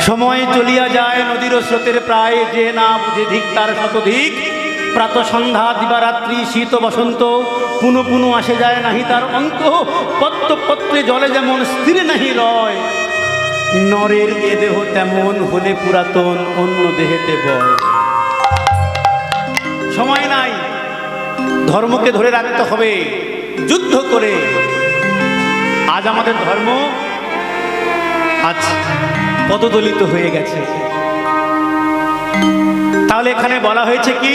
সময় চলিয়া যায় নদীর স্রোতের প্রায়, যে না বুঝে ধিক তার শতধিক। প্রাত সন্ধ্যা দিবারাত্রি শীত বসন্ত, পুনঃ পুনঃ আসে যায় নাহি তার অন্ত। পত্র পত্রে জলে যেমন স্থির নাহি রয়, নরের এ দেহ তেমন হলে পুরাতন অন্য দেহেতে বয়। সময় নাই, ধর্মকে ধরে রাখতে হবে যুদ্ধ করে। আজ আমাদের ধর্ম আজ পদদলিত হয়ে গেছে। তাহলে এখানে বলা হয়েছে কি,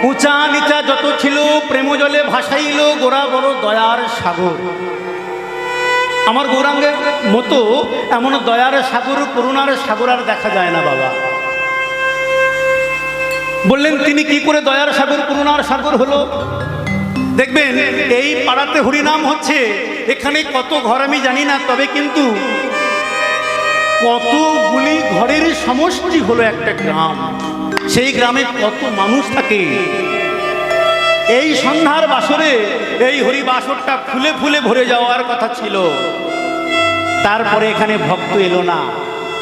উঁচা নিচা যত ছিল প্রেম জলে ভাসাইল গোরা বড় দয়ার সাগর। আমার গৌরাঙ্গের মতো এমন দয়ার সাগর, করুণার সাগর আর দেখা যায় না বাবা। বললেন তিনি কি করে দয়ার সাগর করুণার সাগর হলো? দেখবেন এই পাড়াতে হরিনাম হচ্ছে, এখানে কত ঘর আমি জানি না, তবে কিন্তু কতগুলি ঘরের সমষ্টি হলো একটা গ্রাম। সেই গ্রামে কত মানুষ থাকে। এই সন্ধ্যার বাসরে এই হরিবাসরটা ফুলে ফুলে ভরে যাওয়ার কথা ছিল। তারপরে এখানে ভক্ত এলো না,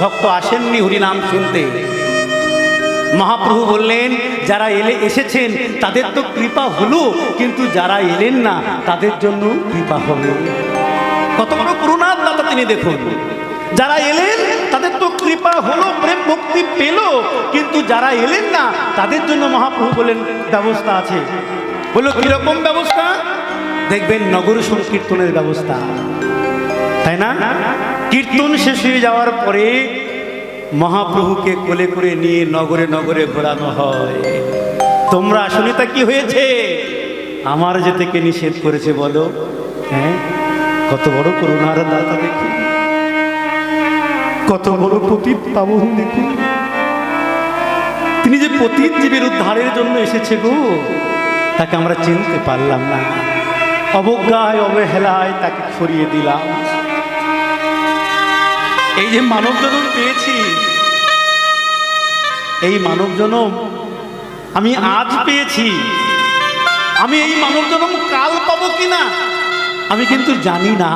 ভক্ত আসেননি হরিনাম শুনতে। মহাপ্রভু বললেন, যারা এসেছেন তাদের তো কৃপা হলো, কিন্তু যারা এলেন না তাদের জন্য কৃপা হবে। কত বড় করুণার দাতা তিনি দেখুন। যারা এলেন তাদের তো কৃপা হলো, প্রেম ভক্তি পেল, কিন্তু যারা এলেন না তাদের জন্য মহাপ্রভু বলেন ব্যবস্থা আছে। বললো কিরকম ব্যবস্থা? দেখবেন নগর সংকীর্তনের ব্যবস্থা, তাই না? কীর্তন শেষ হয়ে যাওয়ার পরে মহাপ্রভুকে কোলে করে নিয়ে নগরে নগরে ঘোরানো হয়। তোমরা আসলে তা কি হয়েছে? আমার যেতে কে নিষেধ করেছে বলো? হ্যাঁ, কত বড় করুণার দাতা দেখুন, কত বড় পতিত পাবন দেখুন। তিনি যে পতিত জীবের উদ্ধারের জন্য এসেছে গো, তাকে আমরা চিনতে পারলাম না। অবজ্ঞায় অবহেলায় তাকে সরিয়ে দিলাম। এই যে মানব জনম পেয়েছি, এই মানব জনম আমি আজ পেয়েছি, আমি এই মানব জনম কাল পাবো কিনা আমি কিন্তু জানি না।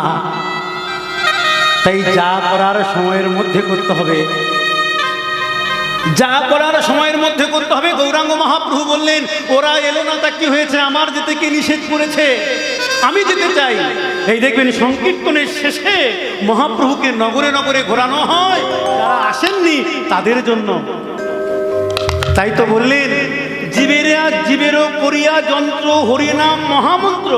তাই যা করার সময়ের মধ্যে করতে হবে, যা করার সময়ের মধ্যে করতে হবে। গৌরাঙ্গ মহাপ্রভু বললেন, ওরা এলো না তা কি হয়েছে? আমার যেতে কে নিষেধ করেছে? আমি যেতে চাই। এই দেখবেন সংকীর্তনের শেষে মহাপ্রভুকে নগরে নগরে ঘোরানো হয় যারা আসেননি তাদের জন্য। তাই তো বললেন, জীবেরা জীবেরও করিয়া যন্ত্র হরিনাম মহামন্ত্র,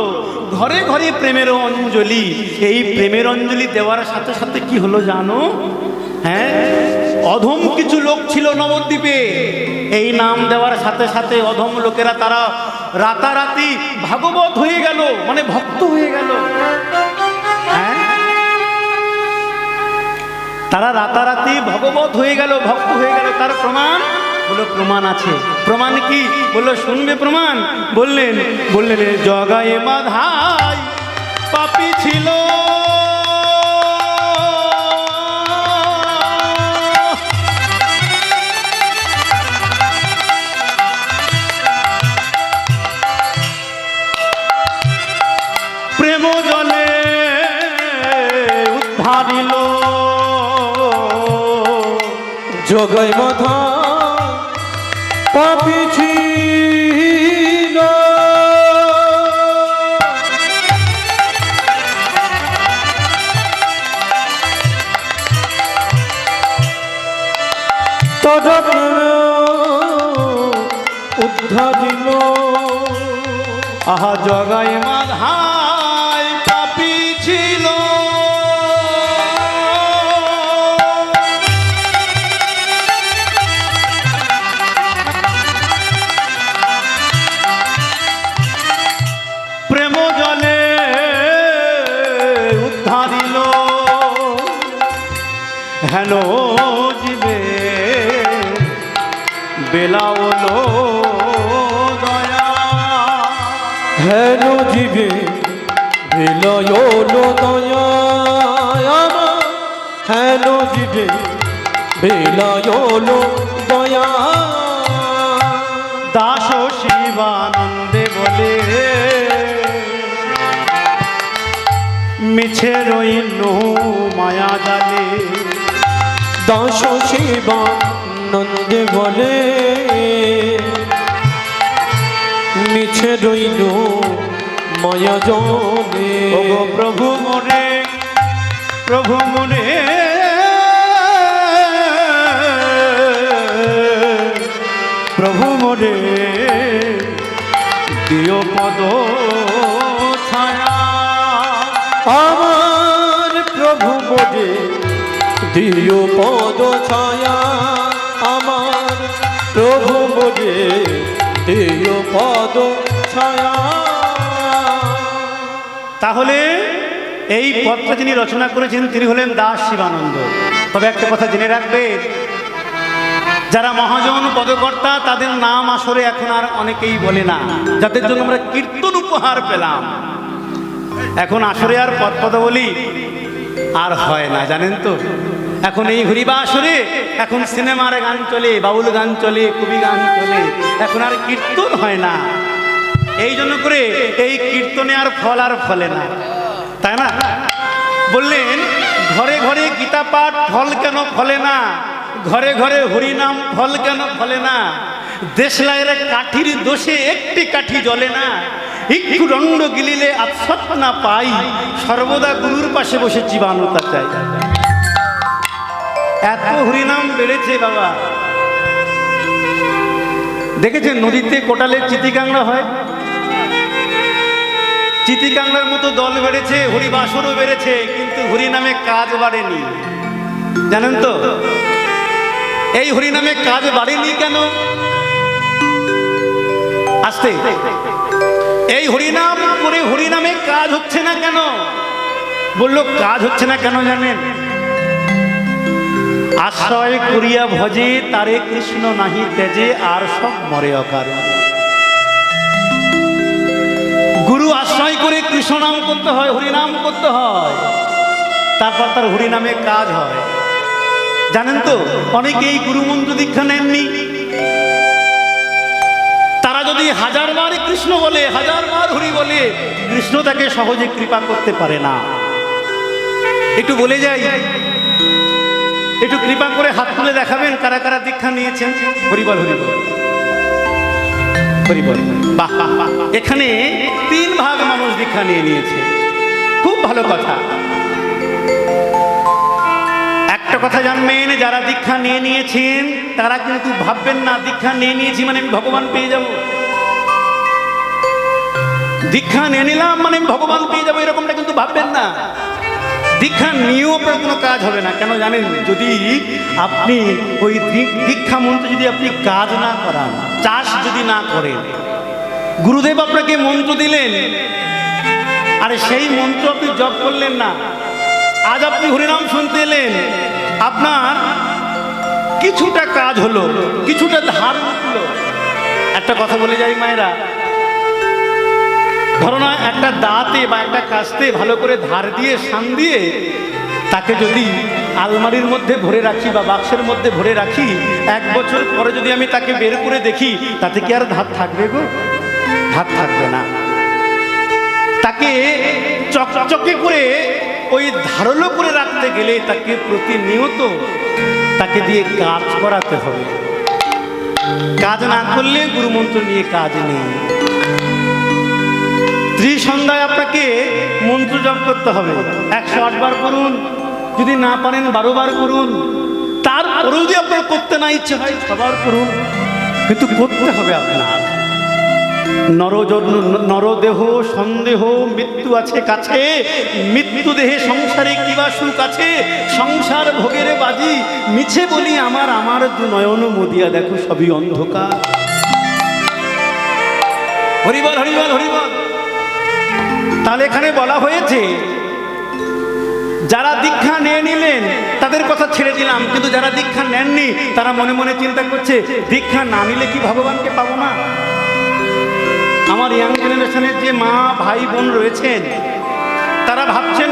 ঘরে ঘরে প্রেমের অঞ্জলি। এই প্রেমের অঞ্জলি দেওয়ার সাথে সাথে কি হলো জানো? হ্যাঁ, অধম কিছু লোক ছিল নবদ্বীপে। এই নাম দেওয়ার সাথে সাথে অধম লোকেরা তারা রাতারাতি ভাগবত হয়ে গেল, মানে ভক্ত হয়ে গেল। হ্যাঁ, তারা রাতারাতি ভগবত হয়ে গেল, ভক্ত হয়ে গেল। তার প্রমাণ বললো, প্রমাণ আছে। প্রমাণ কি? বললো শুনবে প্রমাণ। বললেন জগায়ে মাধাই পাপী ছিল, প্রেম জলে উদ্ধারিল, জগায় মাধা পাপী ছিল, আহা জগাই মাধাই পাপী ছিল, প্রেম জলে উদ্ধারিল হেন জীবে বেলাওলো দয়া। হেন জীবে বিলয়লো দয়া আমার, হেন জীবে বিলয়লো দয়া। দাস শিবানন্দে বলে মিছে রইল মায়া জালে, দাস শিবানন্দে বলে মিছে রইল মায়া জলে। ওগো প্রভু মনে, প্রভু মনে, প্রভু মনে দিও পদ ছায়া। আমার প্রভু মোদে দিও পদ ছায়া, আমার প্রভু মোদে দিও পদ ছায়া। তাহলে এই পদটা যিনি রচনা করেছেন তিনি হলেন দাস শিবানন্দ। তবে একটা কথা জেনে রাখবেন, যারা মহাজন পদকর্তা তাদের নাম আসরে এখন আর অনেকেই বলে না, যাদের জন্য আমরা কীর্তন উপহার পেলাম। এখন আসরে আর পদপদাবলী আর হয় না, জানেন তো। এখন এই হরিবা আসরে এখন সিনেমার গান চলে, বাউল গান চলে, কবি গান চলে, এখন আর কীর্তন হয় না। এই জন্য করে এই কীর্তনে আর ফলে না, তাই না? বললেন ঘরে ঘরে গীতা পাঠ ফল কেন ফলে না, ঘরে ঘরে হরিনাম ফল কেন ফলে না, দেশলাইয়ের কাঠির দোষে একটি কাঠি জ্বলে না, একটু দণ্ড গিলিলে আচ্ছাদ না পাই, সর্বদা গুরুর পাশে বসে জীবাণুতা চাই। এত হরিনাম বেড়েছে বাবা। দেখেছেন নদীতে কোটালে চিতিকাংড়া হয়, চিতিকাংড়ার মতো দল বেড়েছে, হরিবাসরও বেড়েছে, কিন্তু হরিনামে কাজ বাড়েনি, জানেন তো? এই হরিনামে কাজ বাড়েনি কেন? আসতে এই হরিনাম করে হরিনামে কাজ হচ্ছে না কেন? বলল কাজ হচ্ছে না কেন জানেন? আশ্রয় করিয়া ভজে তারে কৃষ্ণ নাহি তেজে, আর সব মরে অকারণ। গুরু আশ্রয় করে কৃষ্ণ নাম করতে হয়, হরিনাম করতে হয়, তারপর তার হরিনামে কাজ হয়। জানেন তো অনেকেই গুরুমন্ত্র দীক্ষা নেননি, তারা যদি হাজারবার কৃষ্ণ বলে, হাজারবার হরি বলে, কৃষ্ণ তাকে সহজে কৃপা করতে পারে না। একটু বলে যাই, একটু কৃপা করে হাত তুলে দেখাবেন কারা কারা দীক্ষা নিয়েছেন। হরিবল হরিবল হরিবল। বাহ বাহ বাহ। এখানে 3 ভাগ মানুষ দীক্ষা নিয়েছে, খুব ভালো কথা। একটা কথা জানবেন, যারা দীক্ষা নিয়েছেন তারা কিন্তু ভাববেন না দীক্ষা নিয়েছি মানে আমি ভগবান পেয়ে যাব, দীক্ষা নিয়ে নিলাম মানে আমি ভগবান পেয়ে যাবো, এরকমটা কিন্তু ভাববেন না। দীক্ষা নিয়েও আপনার কোনো কাজ হবে না। কেন জানেন? যদি আপনি ওই দীক্ষা মন্ত্র যদি আপনি কাজ না করান, চাষ যদি না করেন, গুরুদেব আপনাকে মন্ত্র দিলেন, আরে সেই মন্ত্র আপনি জপ করলেন না, আজ আপনি হরিনাম শুনতে এলেন, আপনার কিছুটা কাজ হলো, কিছুটা ধার উঠলো। একটা কথা বলে যাই মায়েরা, ধরো না একটা দাঁতে বা একটা কাস্তে ভালো করে ধার দিয়ে শান দিয়ে তাকে যদি আলমারির মধ্যে ভরে রাখি বা বাক্সের মধ্যে ভরে রাখি, 1 বছর পরে যদি আমি তাকে বের করে দেখি, তাতে কি আর ধার থাকবে গো? ধার থাকবে না। তাকে চকচকে করে ওই ধারালো করে রাখতে গেলে তাকে প্রতিনিয়ত তাকে দিয়ে কাজ করাতে হবে। কাজ না করলে গুরুমন্ত্র নিয়ে কাজ নেই। ত্রিসন্ধ্যায় আপনাকে মন্ত্র জপ করতে হবে, 108 বার করুন, যদি না পারেন 12 বার করুন, তারপরেও যদি আপনার করতে না ইচ্ছে হয় 6 বার করুন, কিন্তু করতে হবে আপনার। নরদেহ সন্দেহ মৃত্যু আছে কাছে, মৃত্যু দেহে সংসারে কিবা সুখ আছে, সংসার ভোগের বাজি মিছে বলি আমার আমার দু নয়ন মুদিয়া দেখো সবই অন্ধকার। হরিবল হরিবল হরিবল। তাহলে এখানে বলা হয়েছে যারা দীক্ষা নিয়ে নিলেন তাদের কথা ছেড়ে দিলাম, কিন্তু যারা দীক্ষা নেননি তারা মনে মনে চিন্তা করছে দীক্ষা না নিলে কি ভগবানকে পাবো না। আমার ইয়াং জেনারেশনের যে মা ভাই বোন রয়েছেন তারা ভাবছেন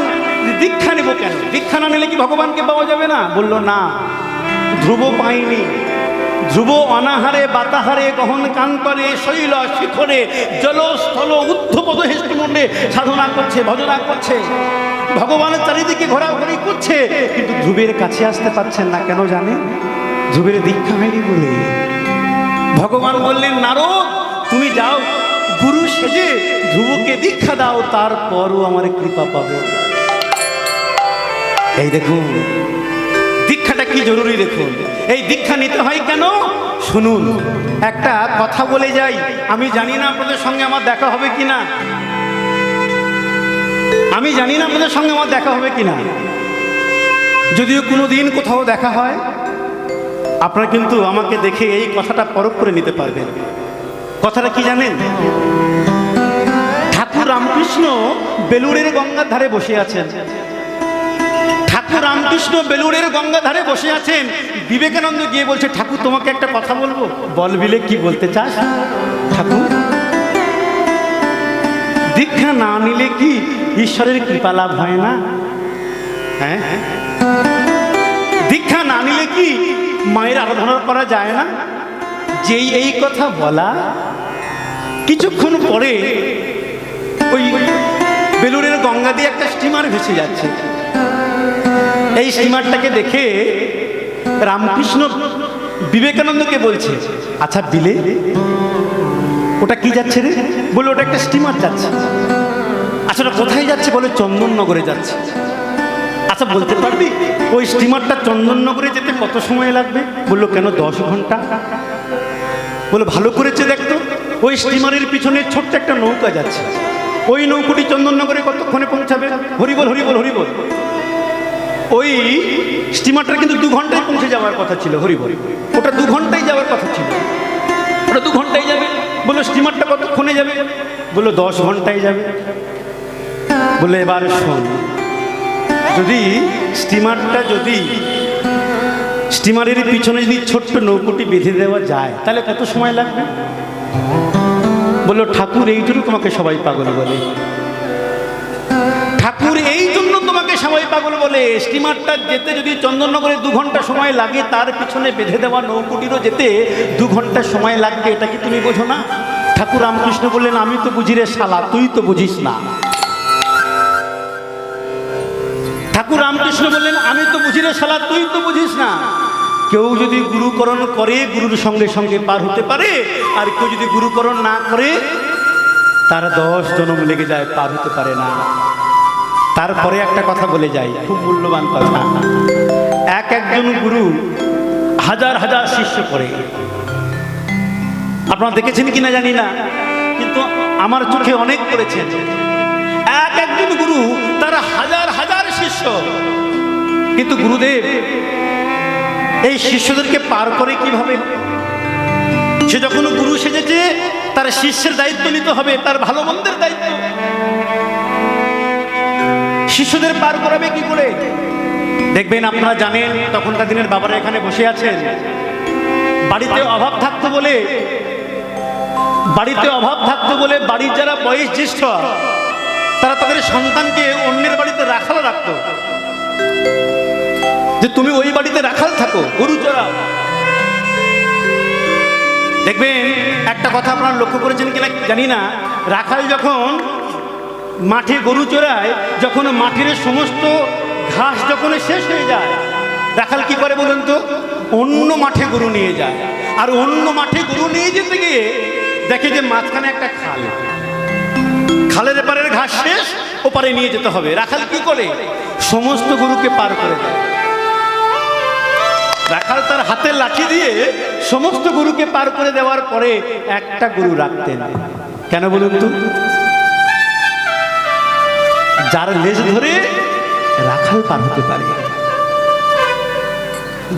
দীক্ষা নেব কেন, দীক্ষা না নিলে কি ভগবানকে পাওয়া যাবে না? বলল না, ধ্রুব পাইনি, ধ্রুব অনাহারে বাতাহারে গহন কান্তরে শৈল শিখরে জলস্থল ঊর্ধ্বপদ হেষ্টমুণ্ডে সাধনা করছে, ভজনা করছে, ভগবানের চারিদিকে ঘোরাঘুরি করছে, কিন্তু ধ্রুবের কাছে আসতে পারছেন না। কেন জানেন? ধ্রুবের দীক্ষা হয়নি বলে। ভগবান বললেন নারদ তুমি যাও গুরু সেজে ধ্রুবকে দীক্ষা দাও, তারপরও আমার কৃপা পাবে। এই দেখুন দীক্ষাটা কি জরুরি দেখুন। এই দীক্ষা নিতে হয় কেন শুনুন, একটা কথা বলে যাই। আমি জানি না আপনাদের সঙ্গে আমার দেখা হবে কিনা, আমি জানি না আপনাদের সঙ্গে আমার দেখা হবে কিনা। যদিও কোনো দিন কোথাও দেখা হয় আপনারা কিন্তু আমাকে দেখে এই কথাটা পরখ করে নিতে পারবেন। কথাটা কি জানেন? ঠাকুর রামকৃষ্ণ বেলুড়ের গঙ্গার ধারে বসে আছেন, ঠাকুর রামকৃষ্ণ বেলুড়ের গঙ্গার ধারে বসে আছেন। বিবেকানন্দ গিয়ে বলছে ঠাকুর তোমাকে একটা কথা বলবো। বলবিলে কি বলতে চাস ঠাকুর? দীক্ষা না নিলে কি ঈশ্বরের কৃপা লাভ হয় না? হ্যাঁ, দীক্ষা না নিলে কি মায়ের আরাধনা করা যায় না? যেই এই কথা বলা কিছুক্ষণ পরে ওই বেলুড়ের গঙ্গা দিয়ে একটা স্টিমার ভেসে যাচ্ছে। এই স্টিমারটাকে দেখে রামকৃষ্ণ বিবেকানন্দকে বলছে আচ্ছা বিলে ওটা কি যাচ্ছে রে? বলে ওটা একটা স্টিমার যাচ্ছে। আচ্ছা ওটা কোথায় যাচ্ছে? বলে চন্দননগরে যাচ্ছে। আচ্ছা বলতে পারবি ওই স্টিমারটা চন্দননগরে যেতে কত সময় লাগবে? বললো কেন 10 ঘন্টা। বলে ভালো করেছে দেখতো, ওই স্টিমারের পিছনে ছোট্ট একটা নৌকা যাচ্ছে, ওই নৌকাটি চন্দননগরে কতক্ষণে পৌঁছাবে? হরিবল হরিবল হরিবল। ওই স্টিমারটা কিন্তু 2 ঘন্টায় পৌঁছে যাওয়ার কথা ছিল। হরিবল, ওটা 2 ঘন্টায় যাওয়ার কথা ছিল, ওটা 2 ঘন্টায় যাবে। বললো স্টিমারটা কতক্ষণে যাবে? বললো 10 ঘন্টায় যাবে। বলে এবার শোন, যদি স্টিমারের পিছনে যদি ছোট্ট নৌকোটি বেঁধে দেওয়া যায় তাহলে কত সময় লাগবে? বললো ঠাকুর এই জন্য তোমাকে সবাই পাগল বলে, ঠাকুর এই জন্য তোমাকে সবাই পাগল বলে। স্টিমারটা যেতে যদি চন্দননগরে 2 ঘন্টা সময় লাগে, তার পিছনে বেঁধে দেওয়া নৌকোটিরও যেতে 2 ঘন্টা সময় লাগবে। এটা কি তুমি বোঝো না? ঠাকুর রামকৃষ্ণ বললেন আমি তো বুঝি রে শালা, তুই তো বুঝিস না। ঠাকুর রামকৃষ্ণ বললেন আমি তো বুঝি রে শালা, তুই তো বুঝিস না। কেউ যদি গুরুকরণ করে গুরুর সঙ্গে সঙ্গে পার হতে পারে, আর কেউ যদি গুরুকরণ না করে তার 10 জন্ম লেগে যায়, পার হতে পারে না। তারপরে একটা কথা বলে যাই, খুব মূল্যবান কথা। একজন গুরু হাজার হাজার শিষ্য করে, আপনারা দেখেছেন কিনা জানি না, কিন্তু আমার চোখে অনেক করেছেন। একজন গুরু তারা হাজার হাজার শিষ্য, কিন্তু গুরুদেব এই শিষ্যদেরকে পার করে কিভাবে? সে যখন গুরু সেজেছে তার শিষ্যের দায়িত্ব নিতে হবে, তার ভালো মন্দের দায়িত্ব। শিষ্যদের পার করাবে কি করে? দেখবেন আপনারা জানেন তখনকার দিনের বাবারা এখানে বসে আছেন, বাড়িতে অভাব থাকতো বলে বাড়ির যারা বয়স জ্যেষ্ঠ তারা তাদের সন্তানকে অন্যের বাড়িতে রাখাল রাখতো, যে তুমি ওই বাড়িতে রাখাল থাকো, গরু চড়াও। দেখবেন একটা কথা আপনারা লক্ষ্য করেছেন কিনা জানি না, রাখাল যখন মাঠে গরু চড়ায়, যখন মাঠের সমস্ত ঘাস যখন শেষ হয়ে যায়, রাখাল কি করে বলুন তো? অন্য মাঠে গরু নিয়ে যায়। আর অন্য মাঠে গরু নিয়ে যেতে গিয়ে দেখে যে মাঝখানে একটা খাল, খালের এপারের ঘাস শেষ, ওপারে নিয়ে যেতে হবে। রাখাল কি করে? সমস্ত গরুকে পার করে দেয়। রাখাল তার হাতে লাঠি দিয়ে সমস্ত গরুকে পার করে দেওয়ার পরে একটা গরু রাখতেন। কেন বলুন তো? যার লেজ ধরে রাখাল পার হতে পারে,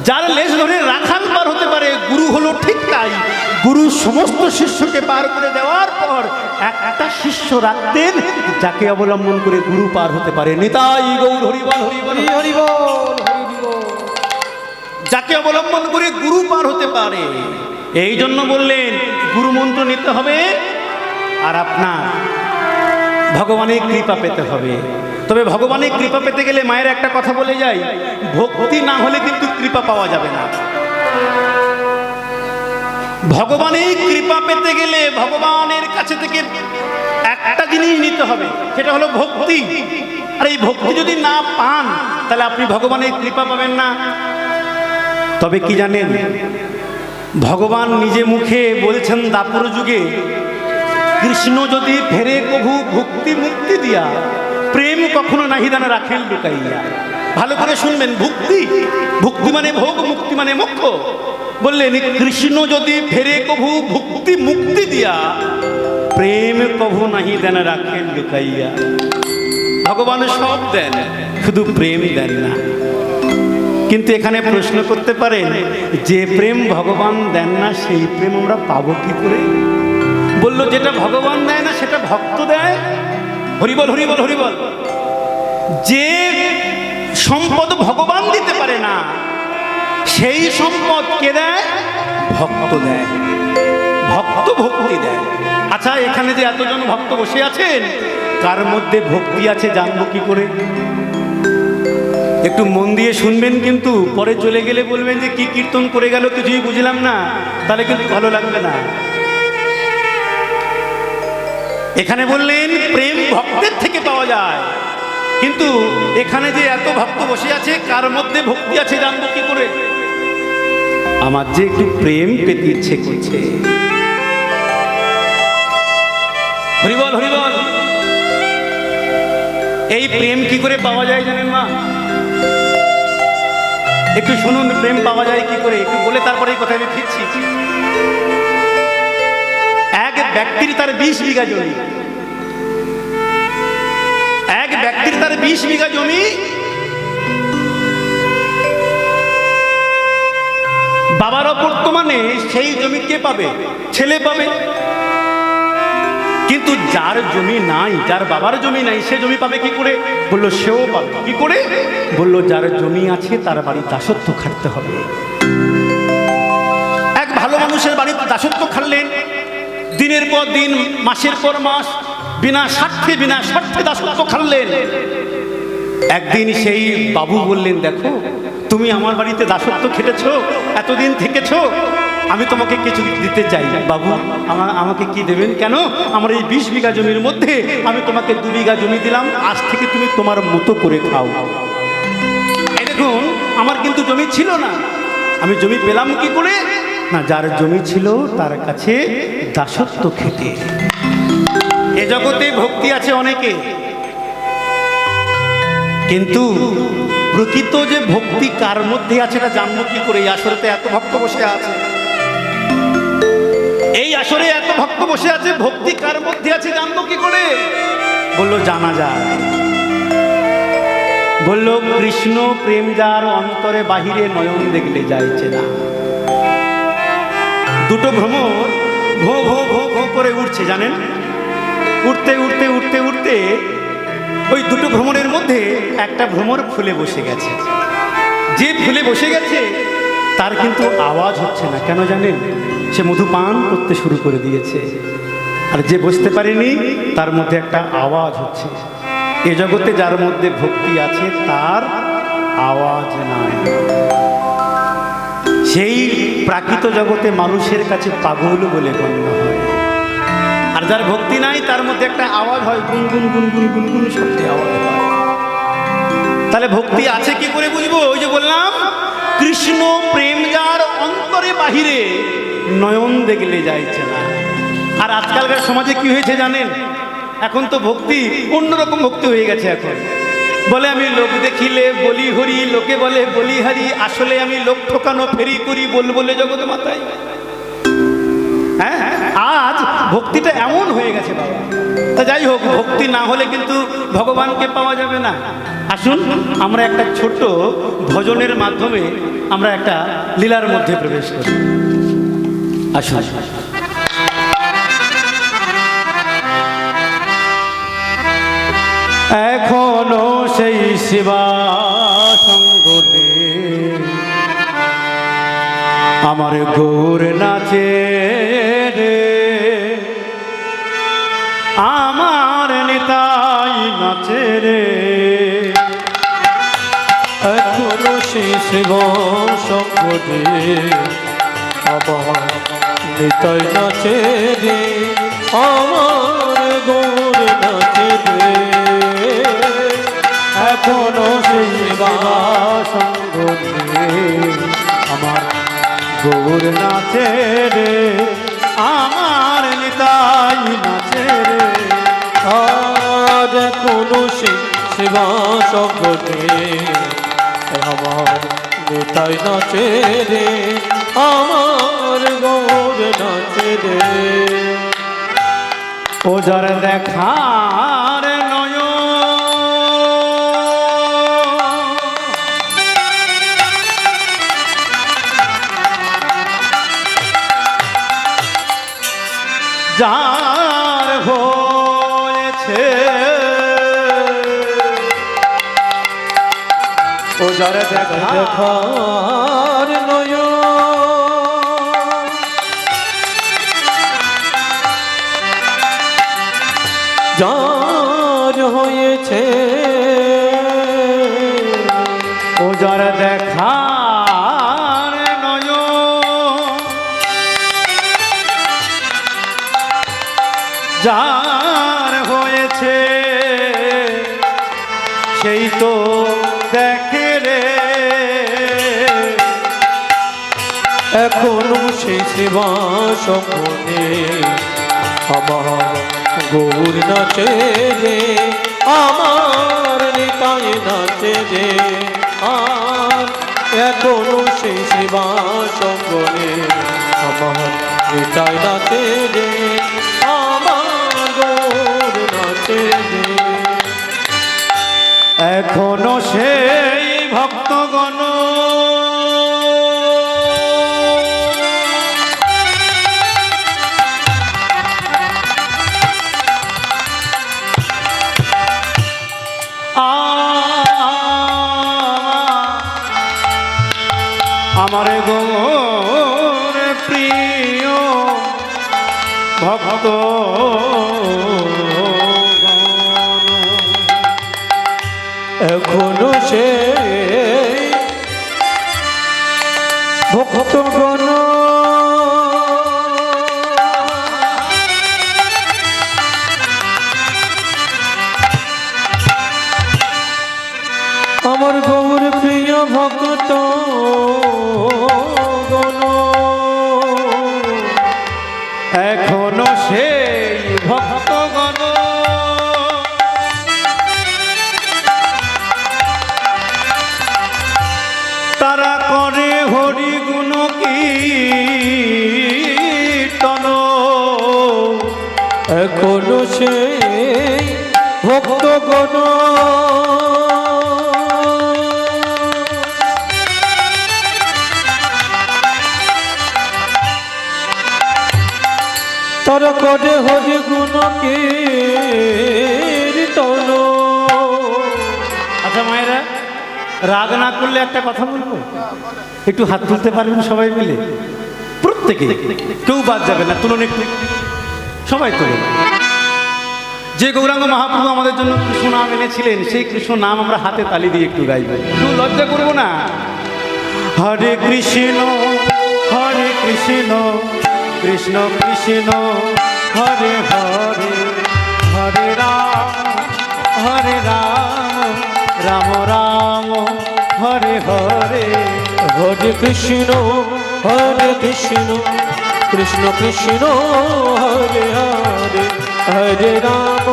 যার লেজ ধরে রাখাল পার হতে পারে, গুরু হলো ঠিক তাই। গুরু সমস্ত শিষ্যকে পার করে দেওয়ার পর একটা শিষ্য রাখতেন যাকে অবলম্বন করে গুরু পার হতে পারে। নিতাই গৌর হরিবল হরিবল হরিবল। যাকে অবলম্বন করে গুরু পার হতে পারে, এই জন্য বললেন গুরু মন্ত্র নিতে হবে আর আপনার ভগবানের কৃপা পেতে হবে। তবে ভগবানের কৃপা পেতে গেলে মায়ের একটা কথা বলে যাই, ভক্তি না হলে কিন্তু কৃপা পাওয়া যাবে না। ভগবানের কৃপা পেতে গেলে ভগবানের কাছে থেকে একটা জিনিস নিতে হবে, সেটা হলো ভক্তি। আর এই ভক্তি যদি না পান তাহলে আপনি ভগবানের কৃপা পাবেন না। তবে কি জানেন, ভগবান নিজে মুখে বলছেন দাপর যুগে, কৃষ্ণ যদি ফেরে কভু ভক্তি মুক্তি দিয়া, প্রেম কখনো নাহি দানা রাখেন লুকাইয়া। ভালো করে শুনবেন, ভক্তি, ভক্তি মানে ভোগ, মুক্তি মানে মোক্ষ। বললেন কৃষ্ণ যদি ফেরে কভু ভক্তি মুক্তি দিয়া, প্রেম কভু নাহি দানা রাখেন লুকাইয়া। ভগবান সব দেন, শুধু প্রেম দেন না। কিন্তু এখানে প্রশ্ন করতে পারেন, যে প্রেম ভগবান দেন না সেই প্রেম আমরা পাবো কি করে? বলল যেটা ভগবান দেয় না সেটা ভক্ত দেয়। হরিবল হরিবল হরিবল। যে সম্পদ ভগবান দিতে পারে না সেই সম্পদ কে দেয়? ভক্ত দেয়। ভক্ত ভক্তি দেয়। আচ্ছা, এখানে যে এতজন ভক্ত বসে আছেন, কার মধ্যে ভক্তি আছে জানবো কি করে? একটু মন দিয়ে শুনবেন, কিন্তু পরে চলে গেলে বলবেন যে কি কীর্তন করে গেল, কিছুই বুঝলাম না, তাহলে কিন্তু ভালো লাগবে না। এখানে বললেন প্রেম ভক্তের থেকে পাওয়া যায়, কিন্তু এখানে যে এত ভক্ত বসে আছে কার মধ্যে ভক্তি আছে জানবো কি করে? আমার যে একটু প্রেম পেতে ইচ্ছে করছে। হরিবল হরিবল। এই প্রেম কি করে পাওয়া যায় জানেন মা? একটু শুনুন, প্রেম পাওয়া যায় কি করে একটু বলে তারপরে এই কথা আমি ফিরছি। এক ব্যক্তির তার 20 বিঘা জমি, এক ব্যক্তির তার 20 বিঘা জমি, বাবার অবর্তমানে সেই জমি কে পাবে? ছেলে পাবে। কিন্তু যার জমি নাই, যার বাবার জমি নাই, সে জমি পাবে কি করে? বললো সেও পাবে। কি করে? বললো যার জমি আছে তার বাড়ি দাসত্ব খাটতে হবে। এক ভালো মানুষের বাড়িতে দাসত্ব খাটলেন, দিনের পর দিন, মাসের পর মাস, বিনা স্বার্থে দাসত্ব খাটলেন। একদিন সেই বাবু বললেন, দেখো তুমি আমার বাড়িতে দাসত্ব খেটেছো, এতদিন থেকেছো, আমি তোমাকে কিছু দিতে চাই। বাবু আমাকে কি দেবেন? কেন? আমার এই 20 বিঘা জমির মধ্যে আমি তোমাকে 2 বিঘা জমি দিলাম, আজ থেকে তুমি তোমার মতো করে খাও। এই দেখুন, আমার কিন্তু জমি ছিল না, আমি জমি পেলাম কি করে? না, যার জমি ছিল তার কাছে দাসত্ব খেতে। এ জগতে ভক্তি আছে অনেকে, কিন্তু প্রকৃত যে ভক্তি কার মধ্যে আছে এটা জানবো কি করে? এই আসরে এত ভক্ত বসে আছে, এই আসরে এত ভক্ত বসে আছে, ভক্তি কার মধ্যে আছে জানবো কি করে? বললো জানা যায়। বললো কৃষ্ণ প্রেম যার অন্তরে বাহিরে নয়ন দেখলে যাইছে না। দুটো ভ্রমর ভো ভো ভো ভো করে উঠছে, জানেন? উঠতে উঠতে উঠতে উঠতে ওই দুটো ভ্রমরের মধ্যে একটা ভ্রমর ফুলে বসে গেছে। যে ফুলে বসে গেছে তার কিন্তু আওয়াজ হচ্ছে না, কেন জানেন? সে মধুপান করতে শুরু করে দিয়েছে। আর যে বসতে পারেনি তার মধ্যে একটা আওয়াজ হচ্ছে। এ জগতে যার মধ্যে ভক্তি আছে তার আওয়াজ নাই। সেই প্রাকৃত জগতে মানুষের কাছে পাগল বলে গণ্য হয়। আর যার ভক্তি নাই তার মধ্যে একটা আওয়াজ হয়, গুনগুন গুনগুন গুনগুন শব্দে আওয়াজ হয়। তাহলে ভক্তি আছে কি করে বুঝবো? ওই যে বললাম, কৃষ্ণ প্রেম যার অন্তরে বাহিরে নয়ন দেখলে যাইছে না। আর আজকালকার সমাজে কি হয়েছে জানেন? এখন তো ভক্তি অন্যরকম ভক্তি হয়ে গেছে। এখন বলে আমি লোক দেখিলে বলি হরি, লোকে বলে বলি হারি, আসলে আমি লোক ঠকানো ফেরি করি, বল বলে জগৎ মাতাই। হ্যাঁ, আজ ভক্তিটা এমন হয়ে গেছে বাবা। তা যাই হোক, ভক্তি না হলে কিন্তু ভগবানকে পাওয়া যাবে না। আসুন আমরা একটা ছোট্ট ভজনের মাধ্যমে আমরা একটা লীলার মধ্যে প্রবেশ করি। আসুন। এখনো সেই শিবা সঙ্গনে আমার গৌর নাচে রে, আমার নিতাই নাচে রে। এখনো সেই শিব সঙ্গনে আমার নিতাই নাচে রে, আমার গৌর নাচে রে। এখনো সেই বাবা সঙ্গনে আমার গৌর নাচে রে, আমার নিতাই নাচে রে। আর এখনো সেই শিবা সঙ্গনে আমার নিতাই নাচে রে, আমার গৌর নাচে রে। ও যার দেখার নয় যার হয়েছে, ও যার দেখার নয় যার হয়েছে, ও যার দেখার নয় যার হয়েছে, সেই তো দেখে রে। এখনো সেই শিবা সঙ্গনে আমার গৌর নাচে রে, আমার নিতাই নাচে রে। আর এখনো সেই শিবা সঙ্গনে আমার নিতাই নাচে রে, আমার গৌর নাচে রে। এখনো সেই ভক্তগণ আমার গৌর প্রিয় ভক্ত এখনো সে ভক্তগণ আমার গৌর প্রিয় ভক্ত গণ এখনো সেই ভক্তগণ তারা করে হরি গুণ কীর্তন এখনো সেই ভক্তগণ তারা করে হরি গুণ কীর্তন। আচ্ছা মায়েরা, রাগ না করলে একটা কথা বলবো, একটু হাত তুলতে পারবেন সবাই মিলে, প্রত্যেকে, কেউ বাদ যাবে না, তুলুন একটু, সবাই তুলুন। যে গৌরাঙ্গ মহাপ্রভু আমাদের জন্য কৃষ্ণ নাম এনেছিলেন, সেই কৃষ্ণ নাম আমরা হাতে তালি দিয়ে একটু গাইব, একটু লজ্জা করবো না। হরে কৃষ্ণ হরে কৃষ্ণ কৃষ্ণ কৃষ্ণ হরে হরে, হরে রাম রাম রাম হরে হরে। হরে কৃষ্ণ কৃষ্ণ কৃষ্ণ হরে হরে, হরে রাম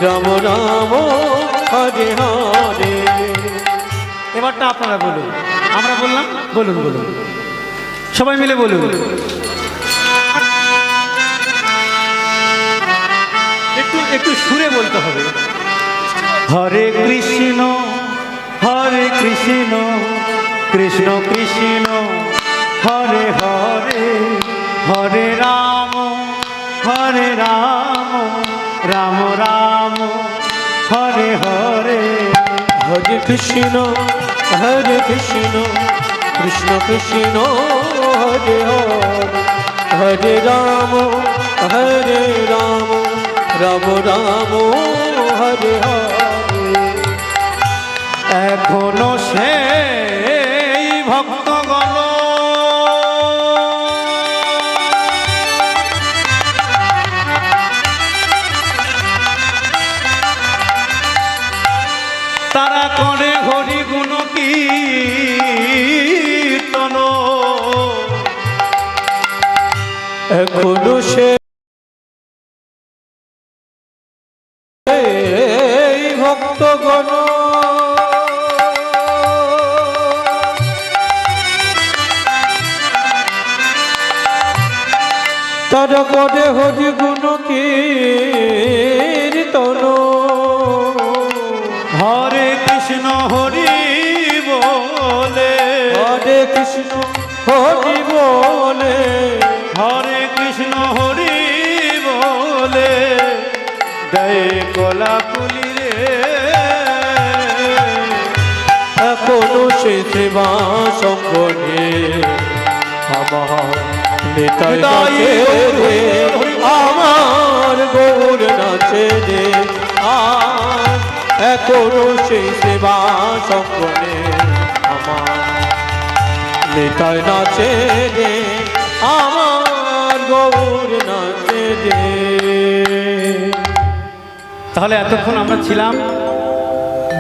রাম রাম হরে হরে। এবারটা আপনারা বলুন, আমরা বললাম, বলুন বলুন, সবাই মিলে বলুন। একটু সুরে বলতে হবে। হরে কৃষ্ণ কৃষ্ণ কৃষ্ণ হরে হরে, হরে রাম রাম রাম হরে হরে। হরে কৃষ্ণ কৃষ্ণ কৃষ্ণ হরে হরে, হরে রাম রাম রাম হরে হরে। এখনো সেই ভক্তগণ তারা করে হরি গুণ কীর্তন। এখনো সে ভক্তগণ তারা করে হরি গুণ কীর্তন। হরে কৃষ্ণ হরি বলে, হরে কৃষ্ণ হরি বলে, হরে কৃষ্ণ হরি বলে দয় কোলাকুলি রে। এখনো সে সেবা সঙ্গনে আমার নেতাই নাচে রে, আমার গৌর নাচে রে। আর এখনো সে সেবা সঙ্গনে আমার নেতাই নাচে রে, আমার গৌর নাচে রে। তাহলে এতক্ষণ আমরা ছিলাম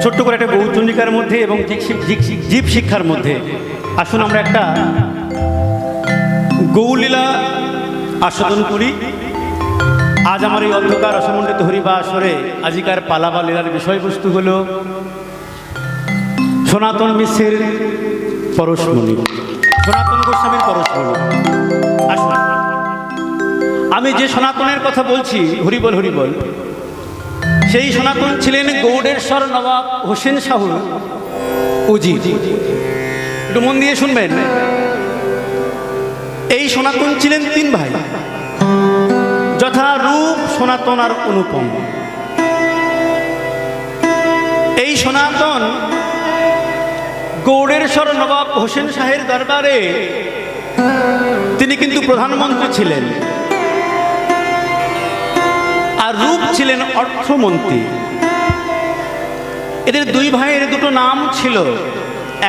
ছোট্ট করে একটা গৌচন্ডিকার মধ্যে এবং জীব শিক্ষার মধ্যে। আসুন আমরা একটা গৌলীলা আস্বাদন করি। আজ আমার এই অন্ধকার অসমন্ডিত হরিবাসরে আজিকার পালাবা লীলার বিষয়বস্তু হল সনাতন মিশ্রের পরশমণি, সনাতন গোস্বামীর পরশমণি। আসুন, আমি যে সনাতনের কথা বলছি, হরিবল হরিবল, সেই সনাতন ছিলেন গৌড়েশ্বর নবাব হোসেন শাহুর উজির। একটু মন দিয়ে শুনবেন। এই সনাতন ছিলেন তিন ভাই, যথা রূপ, সনাতন আর অনুপম। এই সনাতন গৌড়েশ্বর নবাব হোসেন শাহের দরবারে তিনি কিন্তু প্রধানমন্ত্রী ছিলেন, আর রূপ ছিলেন অর্থমন্ত্রী। এদের দুই ভাইয়ের দুটো নাম ছিল,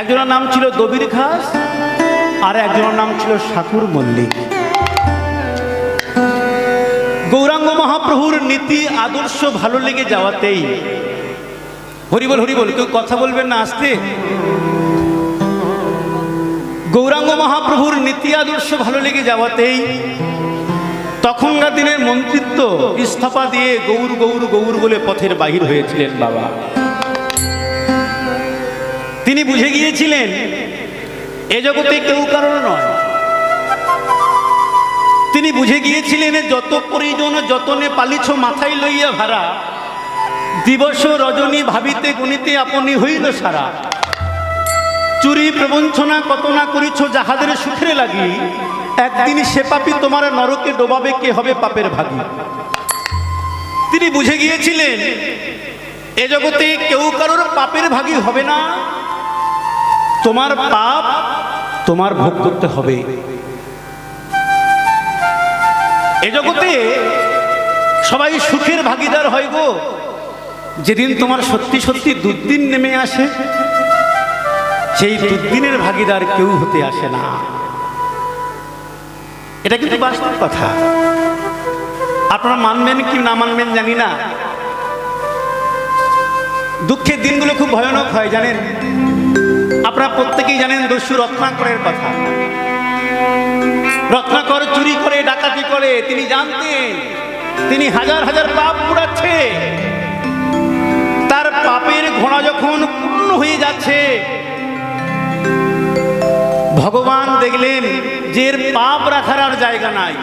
একজনের নাম ছিল দবির ঘাস আর একজনের নাম ছিল শাকুর মল্লিক। গৌরাঙ্গ মহাপ্রভুর নীতি আদর্শ ভালো লেগে যাওয়াতেই, হরিবল হরিবল, কেউ কথা বলবেন না আসতে। গৌরাঙ্গ মহাপ্রভুর নীতি আদর্শ ভালো লেগে যাওয়াতেই তখনকার দিনের মন্ত্রিত্ব ইস্তফা দিয়ে গৌর গৌর গৌর বলে পথের বাহির হয়েছিলেন বাবা। তিনি বুঝে গিয়েছিলেন এ জগতে কেউ কারণ নয়। তিনি বুঝে গিয়েছিলেন যত পরিজন যতনে পালিছ মাথায় লইয়া ভাড়া, দিবস রজনী ভাবিতে গণিতে আপনি হইল সারা। চুরি প্রবঞ্চনা কত না করিছ যাহাদের সুখের লাগি, একদিন সে পাপী তোমার নরকে ডোবাবে, কে হবে পাপের ভাগী। তিনি বুঝে গিয়েছিলেন এ জগতে কেউ কারোর পাপের ভাগী হবে না, তোমার পাপ তোমার ভোগ করতে হবে। এ জগতে সবাই সুখের ভাগীদার হয় গো, যেদিন তোমার সত্যি সত্যি দুর্দিন নেমে আসে, সেই দুর্দিনের ভাগীদার কেউ হতে আসে না। এটা কিন্তু বাস্তব কথা। আপনারা মানবেন কি না মানবেন জানি না। দুঃখের দিনগুলো খুব ভয়ানক হয় জানেন। আপনারা প্রত্যেকেই জানেন দস্যু রত্নাকরের কথা। রত্নাকর চুরি করে, ডাকাতি করে, তিনি জানতেন তিনি হাজার হাজার পাপ পুড়াচ্ছে। তার পাপের ঘোড়া যখন পূর্ণ হয়ে যাচ্ছে, ভগবান দেখলেন যে এর পাপ রাখার আর জায়গা নাই।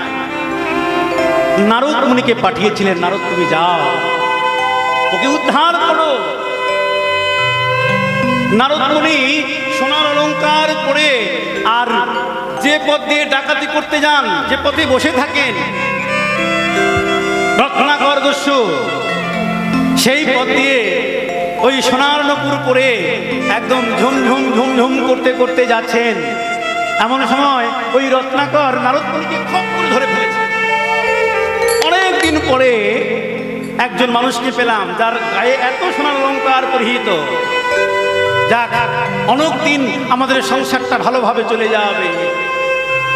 নারদ মুনিকে পাঠিয়েছিলেন, নারদ তুমি যাও, ওকে উদ্ধার করো। নারদ মুনি সোনার অলংকার পরে আর যে পথ দিয়ে ডাকাতি করতে যান, যে পথে বসে থাকেন রত্নাকর দস্যু, সেই পথ দিয়ে ওই সোনার নপুর পরে একদম ঝুমঝুম ঝুমঝুম করতে করতে যাচ্ছেন। এমন সময় ওই রত্নাকর নারদ মুনিকে খপ করে ধরে ফেলেছে। অনেক দিন পরে একজন মানুষকে পেলাম যার গায়ে এত সোনার অলংকার পরিহিত, যাক অনেক দিন আমাদের সংসারটা ভালোভাবে চলে যাবে।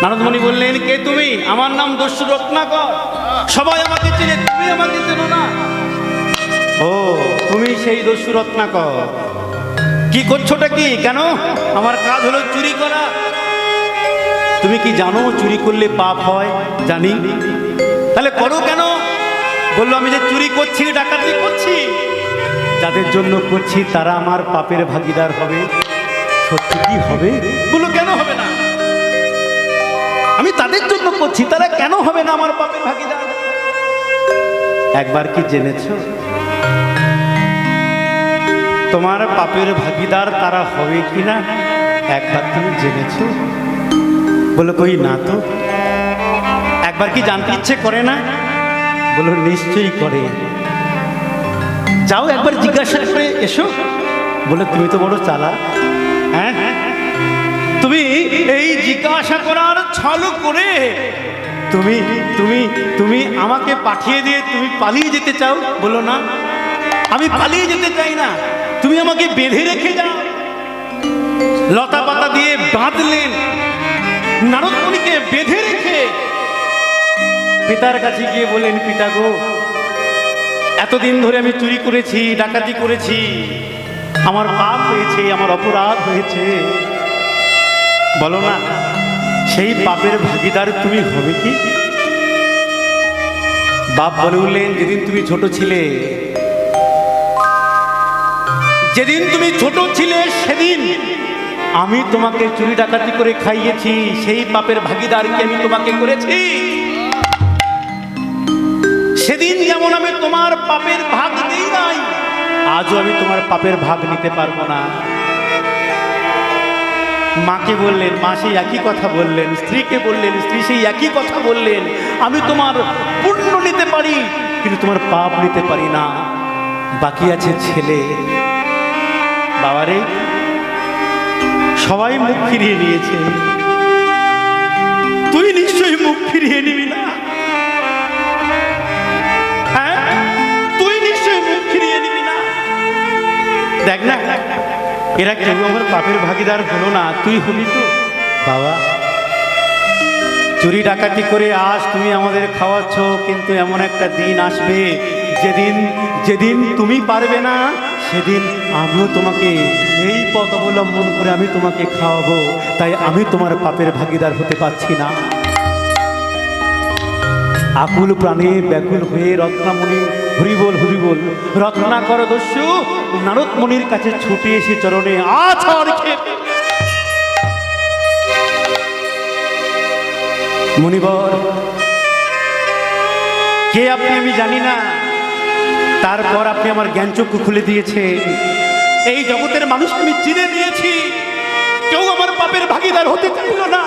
নারদমণি বললেন, কে তুমি? আমার নাম দস্যু রত্নাকর, সবাই আমাকে চেনে, তুমি আমাকে চেনো না। ও তুমি সেই দস্যু রত্নাকর, কি করছোটা কি? কেন? আমার কাজ হলো চুরি করা। তুমি কি জানো চুরি করলে পাপ হয়? জানি। তাহলে করো কেন? বললো, আমি যে চুরি করছি, ডাকাতি করছি, যাদের জন্য করছি তারা আমার পাপের ভাগীদার হবে। সত্যি কি হবে? বললো, কেন হবে না? আমি তাদের জন্য করছি, তারা কেন হবে না আমার পাপের ভাগীদার? একবার কি জেনেছ তোমার পাপের ভাগীদার তারা হবে কিনা? একবার তুমি জেনেছ? বলো, কই না তো। একবার কি জানতে ইচ্ছে করে না? বলো, নিশ্চয়ই করে। যাও একবার জিজ্ঞাসা করে এসো। বলে, তুমি তো বড় চালাক। হ্যাঁ, তুমি এই জিজ্ঞাসা করার ছল করে তুমি তুমি তুমি আমাকে পাঠিয়ে দিয়ে তুমি পালিয়ে যেতে চাও? বলো, না, আমি পালিয়ে যেতে চাই না, তুমি আমাকে বেঁধে রেখে যাও। লতা পাতা দিয়ে বাঁধলেন, নারদ মুনিকে বেঁধে রেখে পিতার কাছে গিয়ে বললেন, পিতা গো, এতদিন ধরে আমি চুরি করেছি, ডাকাতি করেছি, আমার পাপ হয়েছে, আমার অপরাধ হয়েছে, বলো না সেই পাপের ভাগীদার তুমি হবে কি? বাপ বলে উঠলেন, যেদিন তুমি ছোট ছিলে, যেদিন তুমি ছোট ছিলে সেদিন আমি তোমাকে চুরি ডাকাতি করে খাইয়েছি, সেই পাপের ভাগীদারকে আমি তোমাকে করেছি। সেদিন যেমন আমি তোমার পাপের ভাগ দিই নাই, আজও আমি তোমার পাপের ভাগ নিতে পারবো না। মাকে বললেন, মা সেই একই কথা বললেন, স্ত্রীকে বললেন, স্ত্রী সেই একই কথা বললেন, আমি তোমার পুণ্য নিতে পারি কিন্তু তোমার পাপ নিতে পারি না। বাকি আছে ছেলে। বাবারে, সবাই মুখ ফিরিয়ে নিয়েছে, তুই নিশ্চয়ই মুখ ফিরিয়ে নিবি না? হ্যাঁ, তুই নিশ্চয়ই মুখ ফিরিয়ে নিবি না? দেখ না, এরা কেউ আমার পাপের ভাগীদার হলো না, তুই হবি তো? বাবা, চুরি ডাকাতি করে আজ তুমি আমাদের খাওয়াচ্ছ, কিন্তু এমন একটা দিন আসবে যেদিন যেদিন তুমি পারবে না, সেদিন আমিও তোমাকে এই পথ অবলম্বন করে আমি তোমাকে খাওয়াবো। তাই আমি তোমার পাপের ভাগীদার হতে পারছি না। আকুল প্রাণে ব্যাকুল হয়ে রত্নামণি হরিবোল হরিবোল রত্নাকর দস্যু নারদ মুনির কাছে ছুটে এসে চরণে আছাড় খেয়ে, মুনিবর, কে আপনি আমি জানি না, তারপর আপনি আমার জ্ঞানচক্ষু খুলে দিয়েছে। এই জগতের মানুষকে আমি চিনে দিয়েছি। কেউ আমার পাপের ভাগীদার হতে চাইল না,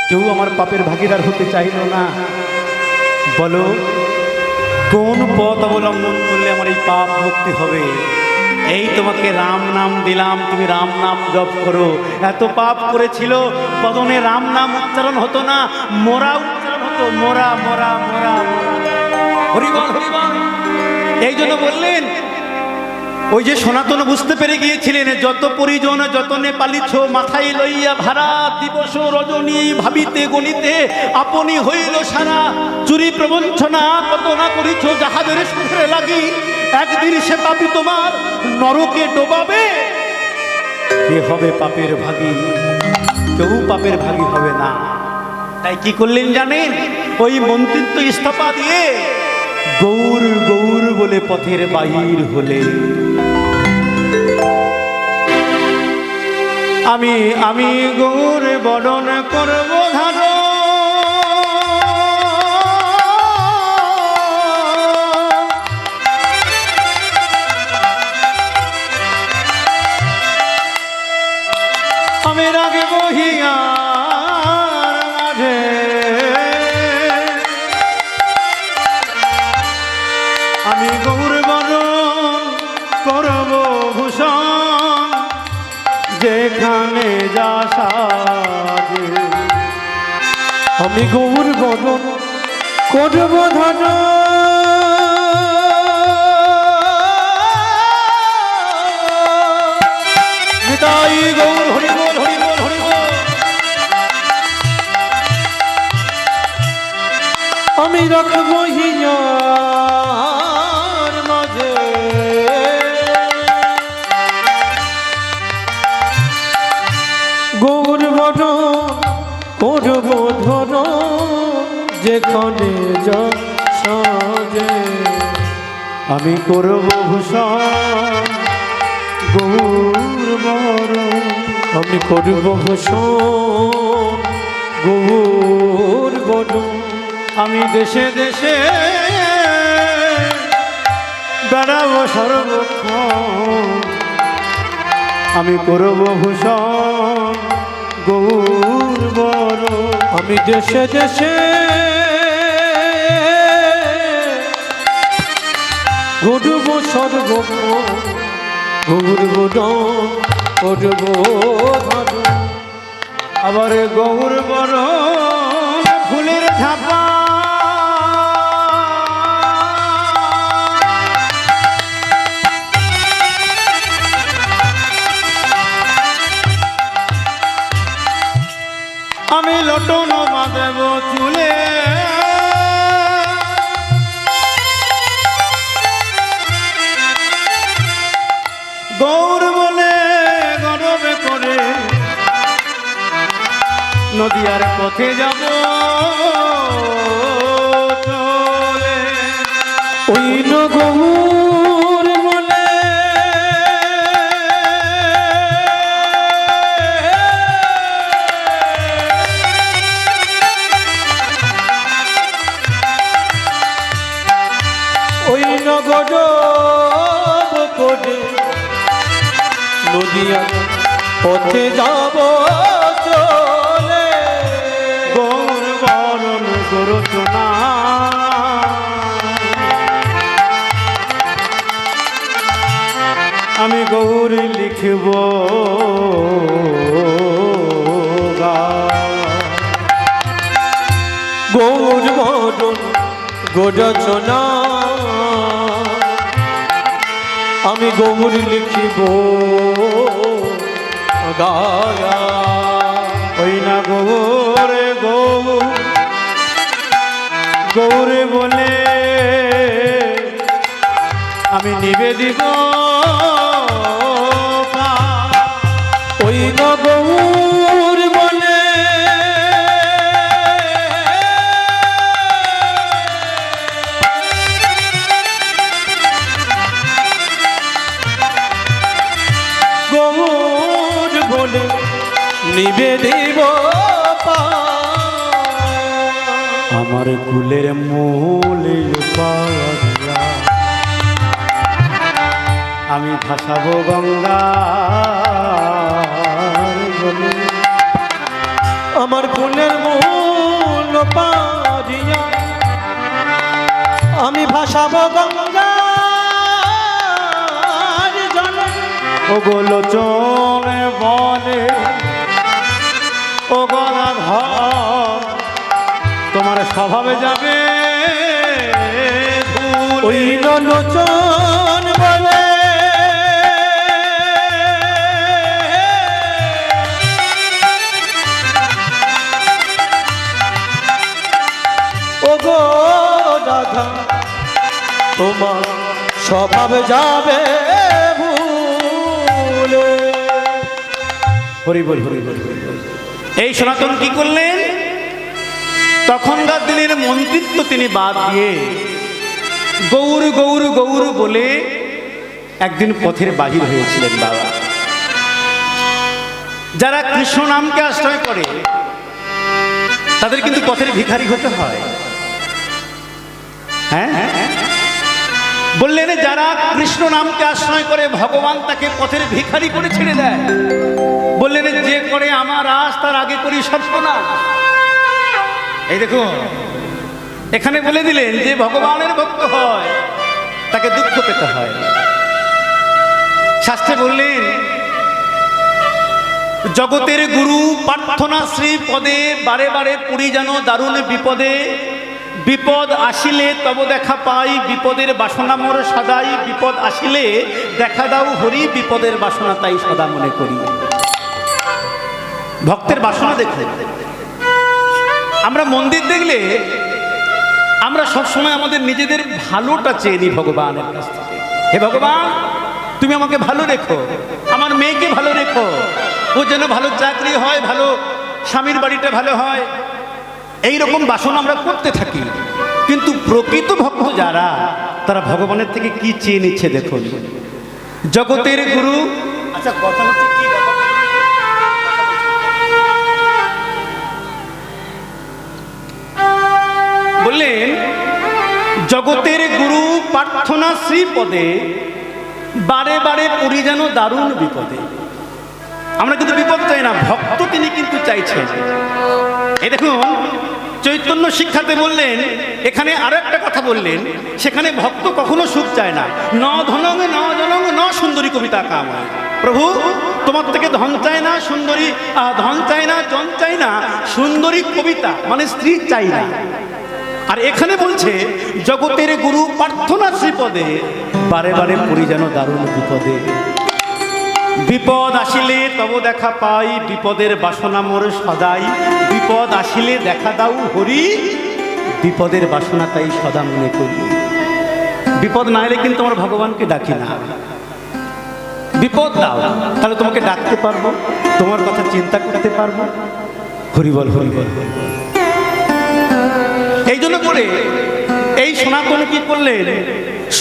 কেউ আমার পাপের ভাগীদার হতে চাইল না। বলো, কোন পথ অবলম্বন করলে আমার এই পাপ মুক্তি হবে? এই তোমাকে রাম নাম দিলাম, তুমি রাম নাম জপ করো। এত পাপ করেছিল, বদনে রাম নাম উচ্চারণ হতো না, মোরা উচ্চারণ হতো, মোরা মোরা মোরা। হরিবল হরিবল। এই জন্য বললেন, ওই যে সনাতন বুঝতে পেরে গিয়েছিলেন, যত পরিজন যতনে পালিছ মাথায় লইয়া ভাড়া, দিবস রজনী ভাবিতে গণিতে আপনি হইল সারা। চুরি প্রবঞ্চনা কত না করিছ জাহাজের সুখে লাগি, একদিন সে পাপি তোমার নরকে ডোবাবে। কে হবে পাপের ভাগী? কেউ পাপের ভাগী হবে না। তাই কি করলেন জানেন? ওই মন্ত্রিত্ব ইস্তফা দিয়ে গৌর গৌর বলে পথের বাহির হলে। আমি আমি গৌর বরণ করব ধারণ, আমি গৌর বরণ করব ভূষণ, যেখানে যা সাজে। আমি গৌর বরণ করব ধন, নিতাই গৌর হরি বল হরি বল হরি বল। আমি রাখবো হিয়ার মাঝে গৌর বরণ করব ধন, যেখানে যা সাজে। আমি করব ভূষণ গৌর বরণ। আমি করব ভূষণ গৌর বরণ। আমি দেশে দেশে বেড়াবো সর্বক্ষণ, আমি করব ভূষণ গৌর বরণ। আমি দেশে দেশে ঘুরব সর্বক্ষণ, ঘুরব করব ধন। আবার গৌর বরণ ফুলের ঝাপা, আমি লটন বাঁধব চুলে, গৌর বলে গর্বে করে নদিয়ার পথে যাব চলে। ওই গৌর বলে ওই নগর করে নদিয়া পথে যাব চলে। গৌর বরণ গরচনা, আমি গৌর লিখব গৌর বরণ গোরচনা, আমি গৌর লিখিব গায়া। ওই না গৌরে গৌর গৌরে বলে আমি নিবেদিব ওই গৌর বলে গৌর বলে নিবেদিব আমার কুলের মূলে পাওয়া, আমি ভাসাবো গঙ্গা বলে। আমার ফুলের মূল পাদিয়া আমি ভাসাবো গঙ্গার জলে। ও গোলোচন বলে ও গদাধর, তোমার স্বভাবে যাবে ধুলে। ওই লোচন বলে ও গো রাধা, তোমার স্বভাব যাবে ভুলে। হরি বল হরি বল হরি বল। এই সনাতন কি করলেন? তখনকার দিনের মন্ত্রিত্ব তিনি বাদ দিয়ে গৌর গৌর গৌর বলে একদিন পথের বাহির হয়েছিলেন বাবা। যারা কৃষ্ণ নামকে আশ্রয় করে তাদের কিন্তু পথের ভিখারি হতে হয়। হ্যাঁ, বললেন যারা কৃষ্ণ নামকে আশ্রয় করে ভগবান তাকে পথের ভিখারি করে ছেড়ে দেয়। বললেন যে করে আমার আজ তার আগে করি সর্বনাশ। এই দেখুন এখানে বলে দিলেন যে ভগবানের ভক্ত হয় শাস্ত্রে বললেন, জগতের গুরু প্রার্থনা শ্রী পদে বারে বারে পুরি যেন দারুণ বিপদে, বিপদ আসিলে তব দেখা পাই, বিপদের বাসনা মোর সদাই, বিপদ আসিলে দেখা দাও হরি, বিপদের বাসনা তাই সদা মনে করি। ভক্তের বাসনা দেখো, আমরা মন্দির দেখলে আমরা সবসময় আমাদের নিজেদের ভালোটা চেয়ে নিই ভগবানের কাছ থেকে। হে ভগবান, তুমি আমাকে ভালো রেখো, আমার মেয়েকে ভালো রেখো, ও যেন ভালো চাকরি হয়, ভালো স্বামীর বাড়িটা ভালো হয়, এই রকম বাসনা আমরা করতে থাকি। কিন্তু প্রকৃত ভক্ত যারা, তারা ভগবানের থেকে কি চেয়ে নিচ্ছে দেখুন। জগতের গুরু, আচ্ছা কথা হচ্ছে কি বললেন, জগতের গুরু প্রার্থনা শ্রী পদে বারে বারে পড়ি যেন দারুণ বিপদে। আমরা কিন্তু বিপদ চাই না, ভক্ত তিনি কিন্তু চাইছেন। এই দেখুন চৈতন্য শিক্ষাতে বললেন, এখানে আরো একটা কথা বললেন, সেখানে ভক্ত কখনো সুখ চায় না। ন ধনং ন জনং ন সুন্দরী কবিতা কামায়। প্রভু তোমার থেকে ধন চায় না, সুন্দরী ধন চাই না, জন চাই না, সুন্দরী কবিতা মানে স্ত্রী চাই না। আর এখানে বলছে জগতের গুরু প্রার্থনা শ্রীপদে বারে বারে পড়ি যেন দারুণ বিপদে, বিপদ আসিলে তব দেখা পাই, বিপদের বাসনা মোর সদাই, বিপদ আসিলে দেখা দাও হরি, বিপদের বাসনা তাই সদা মনে করি। বিপদ না এলে কিন্তু আমার ভগবানকে ডাকি না। বিপদ দাও, তাহলে তোমাকে ডাকতে পারবো, তোমার কথা চিন্তা করতে পারবো। হরিবল হরিবল। এই জন্য করে এই সনাতন কি করলেন,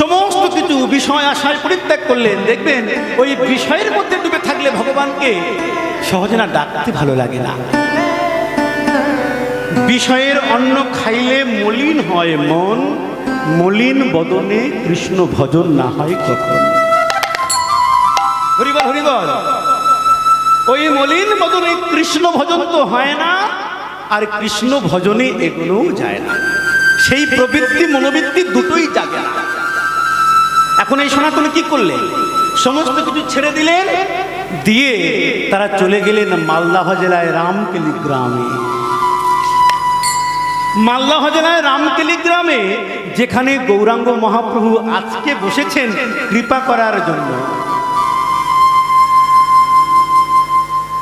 সমস্ত কিছু বিষয় আশায় পরিত্যাগ করলেন। দেখবেন ওই বিষয়ের মধ্যে ডুবে থাকলে ভগবানকে সহজে না ডাকতে ভালো লাগে না। বিষয়ের অন্ন খাইলে মলিন হয় মন, মলিন বদনে কৃষ্ণ ভজন না হয় কখন। হরিবল হরিবল। ওই মলিন বদনে কৃষ্ণ ভজন তো হয় না, আর কৃষ্ণ ভজনে এগুলোও যায় না। সেই প্রবৃত্তি মনোবৃত্তি দুটোই জাগে না। এখন এই সনাতন কি করলেন, সমস্ত কিছু ছেড়ে দিলেন, দিয়ে তারা চলে গেলেন মালদাহ জেলায় রামকেলি গ্রামে। মালদাহ জেলায় রামকেলি গ্রামে, যেখানে গৌরাঙ্গ মহাপ্রভু আজকে বসেছেন কৃপা করার জন্য।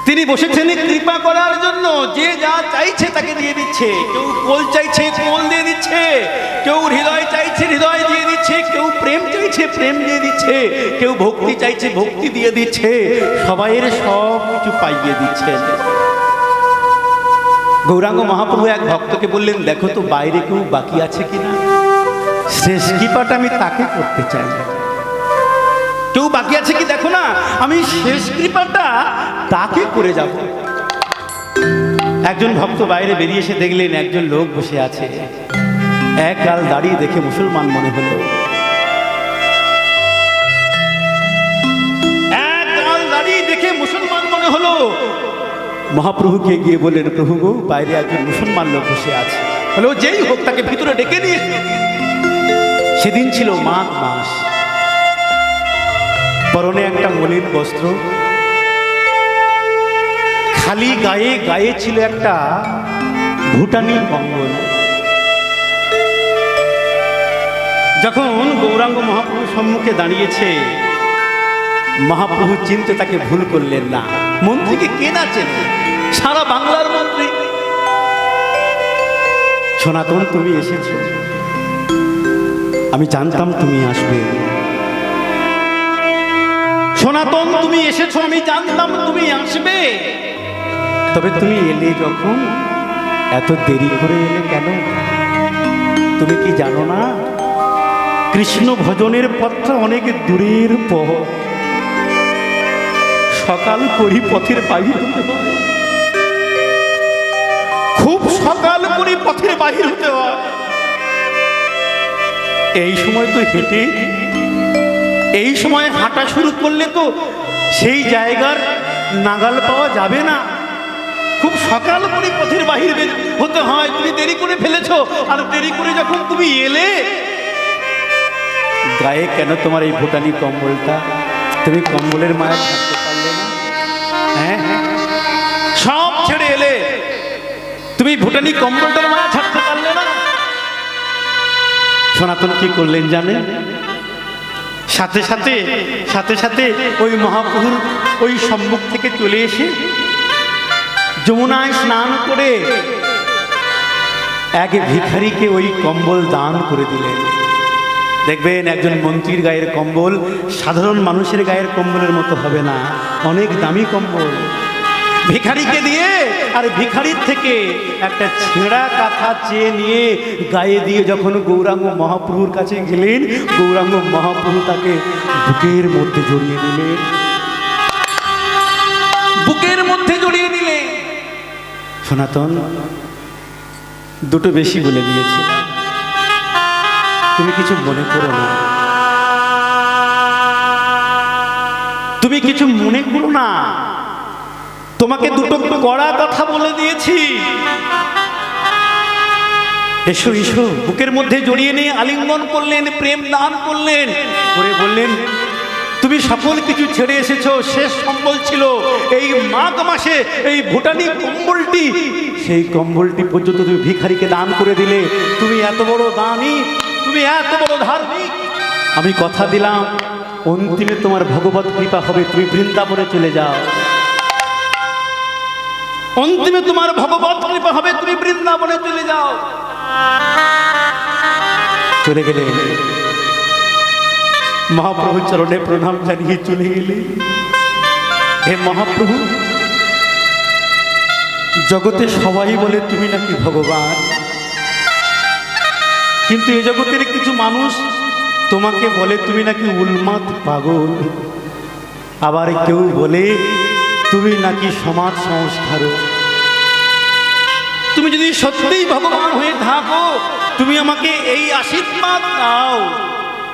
তিনি বসেছেন কৃপা করার জন্য। যে যা চাইছে তাকে দিয়ে দিচ্ছে। কেউ কোল চাইছে, কোল দিয়ে দিচ্ছে। কেউ হৃদয় চাইছে, হৃদয় দিয়ে দিচ্ছে। কেউ প্রেম চাইছে, প্রেম দিয়ে দিচ্ছে। কেউ ভক্তি চাইছে, ভক্তি দিয়ে দিচ্ছে। সবাইয়ের সব কিছু পাইয়ে দিচ্ছে। গৌরাঙ্গ মহাপ্রভু এক ভক্তকে বললেন, দেখো তো বাইরে কেউ বাকি আছে কিনা, শেষ কৃপাটা আমি তাকে করতে চাই। কেউ বাকি আছে কি দেখো না, আমি শেষ কৃপাটা তাকে করে যাব। একজন ভক্ত বাইরে বেরিয়ে এসে দেখলেন একজন লোক বসে আছে, এক গাল দাড়ি দেখে মুসলমান মনে হলো। এক গাল দাড়ি দেখে মুসলমান মনে হলো। মহাপ্রভুকে গিয়ে বললেন, প্রভু গো, বাইরে একজন মুসলমান লোক বসে আছে। বলে, যেই হোক তাকে ভিতরে ডেকে নিয়ে। সেদিন ছিল মাঘ মাস, পরনে একটা মলিন বস্ত্র, খালি গায়ে, গায়ে ছিল একটা ভুটানি কম্বল। যখন গৌরাঙ্গ মহাপ্রভুর সম্মুখে দাঁড়িয়েছে, মহাপ্রভু চিনতে তাকে ভুল করলেন না। মন্ত্রীকে কে না চেনে, সারা বাংলার মন্ত্রী। সনাতন তুমি এসেছো, আমি জানতাম তুমি আসবে। সনাতন তুমি এসেছো, আমি জানতাম তুমি আসবে। তবে তুমি এলে যখন, এত দেরি করে এলে কেন? তুমি কি জানো না, কৃষ্ণ ভজনের পথটা অনেক দূরের পথ। সকাল করি পথের বাহির হতে হয়, খুব সকাল করি পথের বাহির হতে হয়। এই সময় তো হেঁটে, এই সময় হাঁটা শুরু করলে তো সেই জায়গার নাগাল পাওয়া যাবে না। খুব সকাল করে পথের বাহির হতে হয়। তুমি দেরি করে ফেলেছো, আর দেরি করে যখন তুমি এলে, গায়ে কেন তোমার এই ভুটানি কম্বলটা? তুমি কম্বলের মায়া ছাড়তে পারলে না? হ্যাঁ, সব ছেড়ে এলে, তুমি ভুটানি কম্বলটার মায়া ছাড়তে পারলে না? সনাতন কি করলেন জানেন? সাথে সাথে সাথে সাথে ওই মহাপ্রভুর ওই সম্মুখ থেকে চলে এসে যমুনায় স্নান করে এক ভিখারিকে ওই কম্বল দান করে দিলেন। দেখবেন একজন মন্ত্রীর গায়ের কম্বল সাধারণ মানুষের গায়ের কম্বলের মতো হবে না, অনেক দামি কম্বল। ভিখারিকে দিয়ে, আর ভিখারির থেকে একটা ছেঁড়া কাঁথা চেয়ে নিয়ে গায়ে দিয়ে যখন গৌরাঙ্গ মহাপ্রভুর কাছে গেলেন, গৌরাঙ্গ মহাপ্রভু তাকে বুকের মধ্যে জড়িয়ে দিলেন, বুকের মধ্যে জড়িয়ে দিলেন। সনাতন দুটো বেশি বলে দিয়েছি, তুমি কিছু মনে করো না, তুমি কিছু মনে করো না, তোমাকে দুটো কড়া কথা বলে দিয়েছি। এসো এসো, বুকের মধ্যে জড়িয়ে নিয়ে আলিঙ্গন করলেন, প্রেম দান করলেন, করে বললেন তুমি সকল কিছু ছেড়ে এসেছো, শেষ সম্বল ছিল এই মাঘ মাসে এই ভুটানি কম্বলটি, সেই কম্বলটি পর্যন্ত তুমি ভিখারিকে দান করে দিলে। তুমি এত বড় দানী, তুমি এত বড় ধার্মিক, আমি কথা দিলাম অন্তিমে তোমার ভগবত কৃপা হবে, তুমি বৃন্দাবনে চলে যাও। অন্তিমে তোমার ভগবত কৃপা হবে, তুমি বৃন্দাবনে চলে যাও। চলে গেলে মহাপ্রভু চরণে প্রণাম জানিয়ে চলে গেলে। হে মহাপ্রভু, জগতে সবাই বলে তুমি নাকি ভগবান, কিন্তু এ জগতের কিছু মানুষ তোমাকে বলে তুমি নাকি উন্মাদ পাগল, আবার কেউ বলে তুমি নাকি সমাজ সংস্কারক। তুমি যদি সত্যিই ভগবান হয়ে থাকো, তুমি আমাকে এই আশীর্বাদ দাও,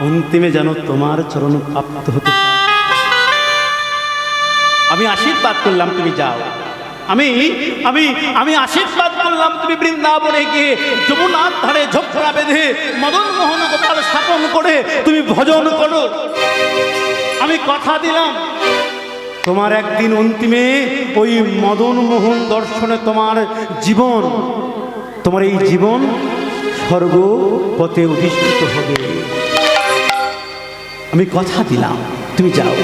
অন্তিমে যেন তোমার চরণ প্রাপ্ত হতে পারে। আমি আশীর্বাদ করলাম তুমি যাও, আমি আমি আমি আশীর্বাদ করলাম তুমি বৃন্দাবনে গিয়ে যমুনার ধারে ঝোপড়া বেঁধে মদন মোহন গোপাল স্থাপন করে তুমি ভজন করো। আমি কথা দিলাম তোমার একদিন অন্তিমে ওই মদন মোহন দর্শনে তোমার জীবন, তোমার এই জীবন স্বর্গ পথে অধিষ্ঠিত হবে। আমি কথা দিলাম তুমি যাও।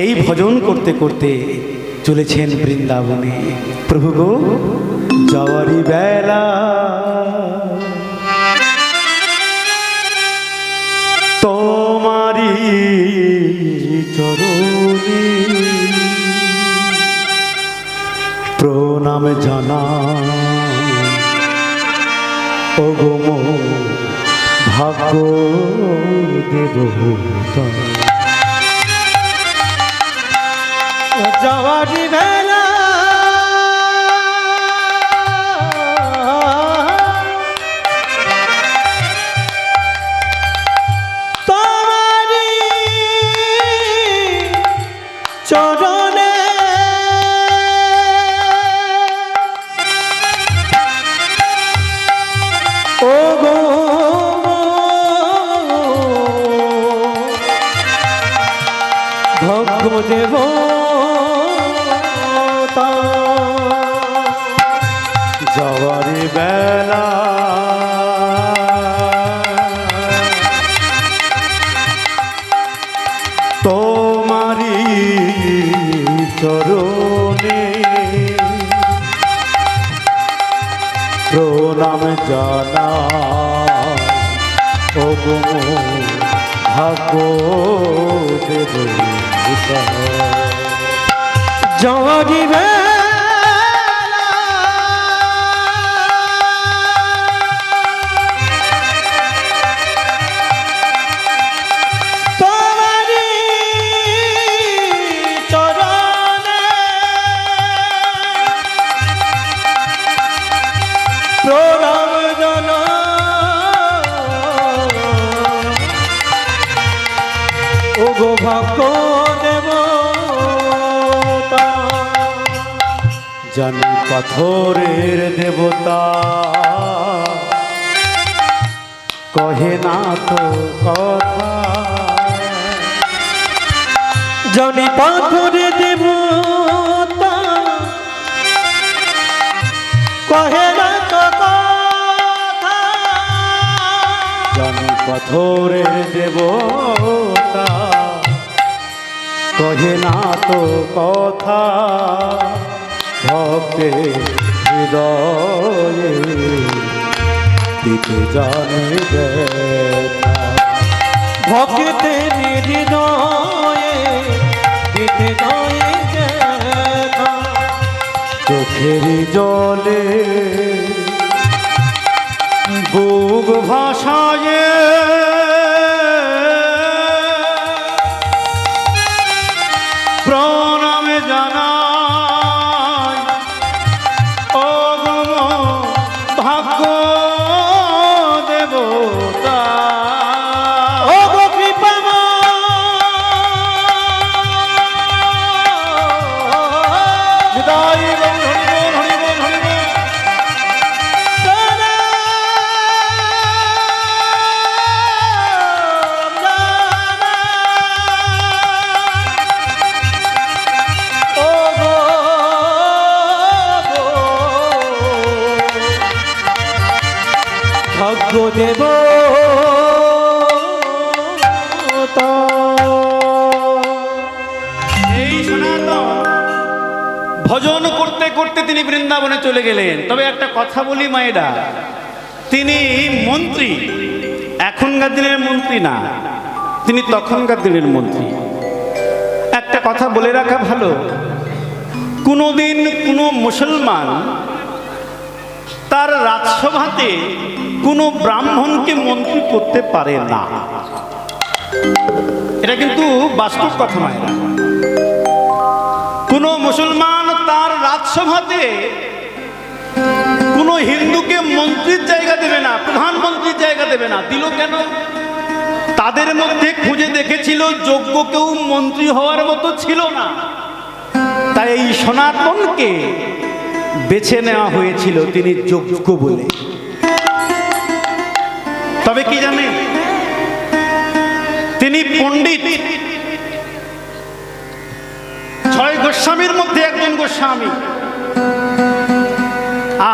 এই ভজন করতে করতে চলেছেন বৃন্দাবনে। প্রভু গো, যাওয়ারি বেলা তোমারি চরণে প্রণাম জানা, ওগো মো ভাগ্য দেবতা। যাওয়ারি বেলা তোমারি চরণে ও গো ভগ্য দেব যাওয়ারি বেলা তোমারি চরণে প্রণাম জানা, ও গো ভাগ্য দেবতা। যাওয়ারি তোমারি চরণে প্রণাম জানা, ও গো ভাগ্য দেবতা। জানি পাথরের দেবতা কহে না তো কথা, জানি পাথরে দেবতা কহে না তো কথা, জানি পাথরের দেবতা কহে না তো কথা, ভক্তের হৃদয়ে দিতে জানে ব্যথা। ভক্তের হৃদয়ে দিতে নয় দেখা, চোখের জলে বুক ভাসায় প্রণামে জানাই ও ভাগ্য দেবতা। ও গো কৃপাময়, হৃদয় গৌর হরিবোল হরিবোল হরিবোল। ভাগ্য দেব এই সনাতন ভজন করতে করতে তিনি বৃন্দাবনে চলে গেলেন। তবে একটা কথা বলি মায়েরা, তিনি মন্ত্রী, এখনকার দিনের মন্ত্রী না, তিনি তখনকার দিনের মন্ত্রী। একটা কথা বলে রাখা ভালো, কোনোদিন কোনো মুসলমান তার রাজসভাতে কোনো ব্রাহ্মণকে মন্ত্রী করতে পারে না। এটা কিন্তু বাস্তব কথা মায়েরা। কোনো মুসলমান তার রাজসভাতে কোনো হিন্দুকে মন্ত্রীর জায়গা দেবে না, প্রধানমন্ত্রীর জায়গা দেবে না। দিল কেন? তাদের মধ্যে খুঁজে দেখেছিল যোগ্য কেউ মন্ত্রী হওয়ার মতো ছিল না, তাই এই সনাতনকে বেছে নেওয়া হয়েছিল তিনি যোগ্য বলে। তবে কি জানেন, তিনি পণ্ডিত, ছয় গোস্বামীর মধ্যে একজন গোস্বামী।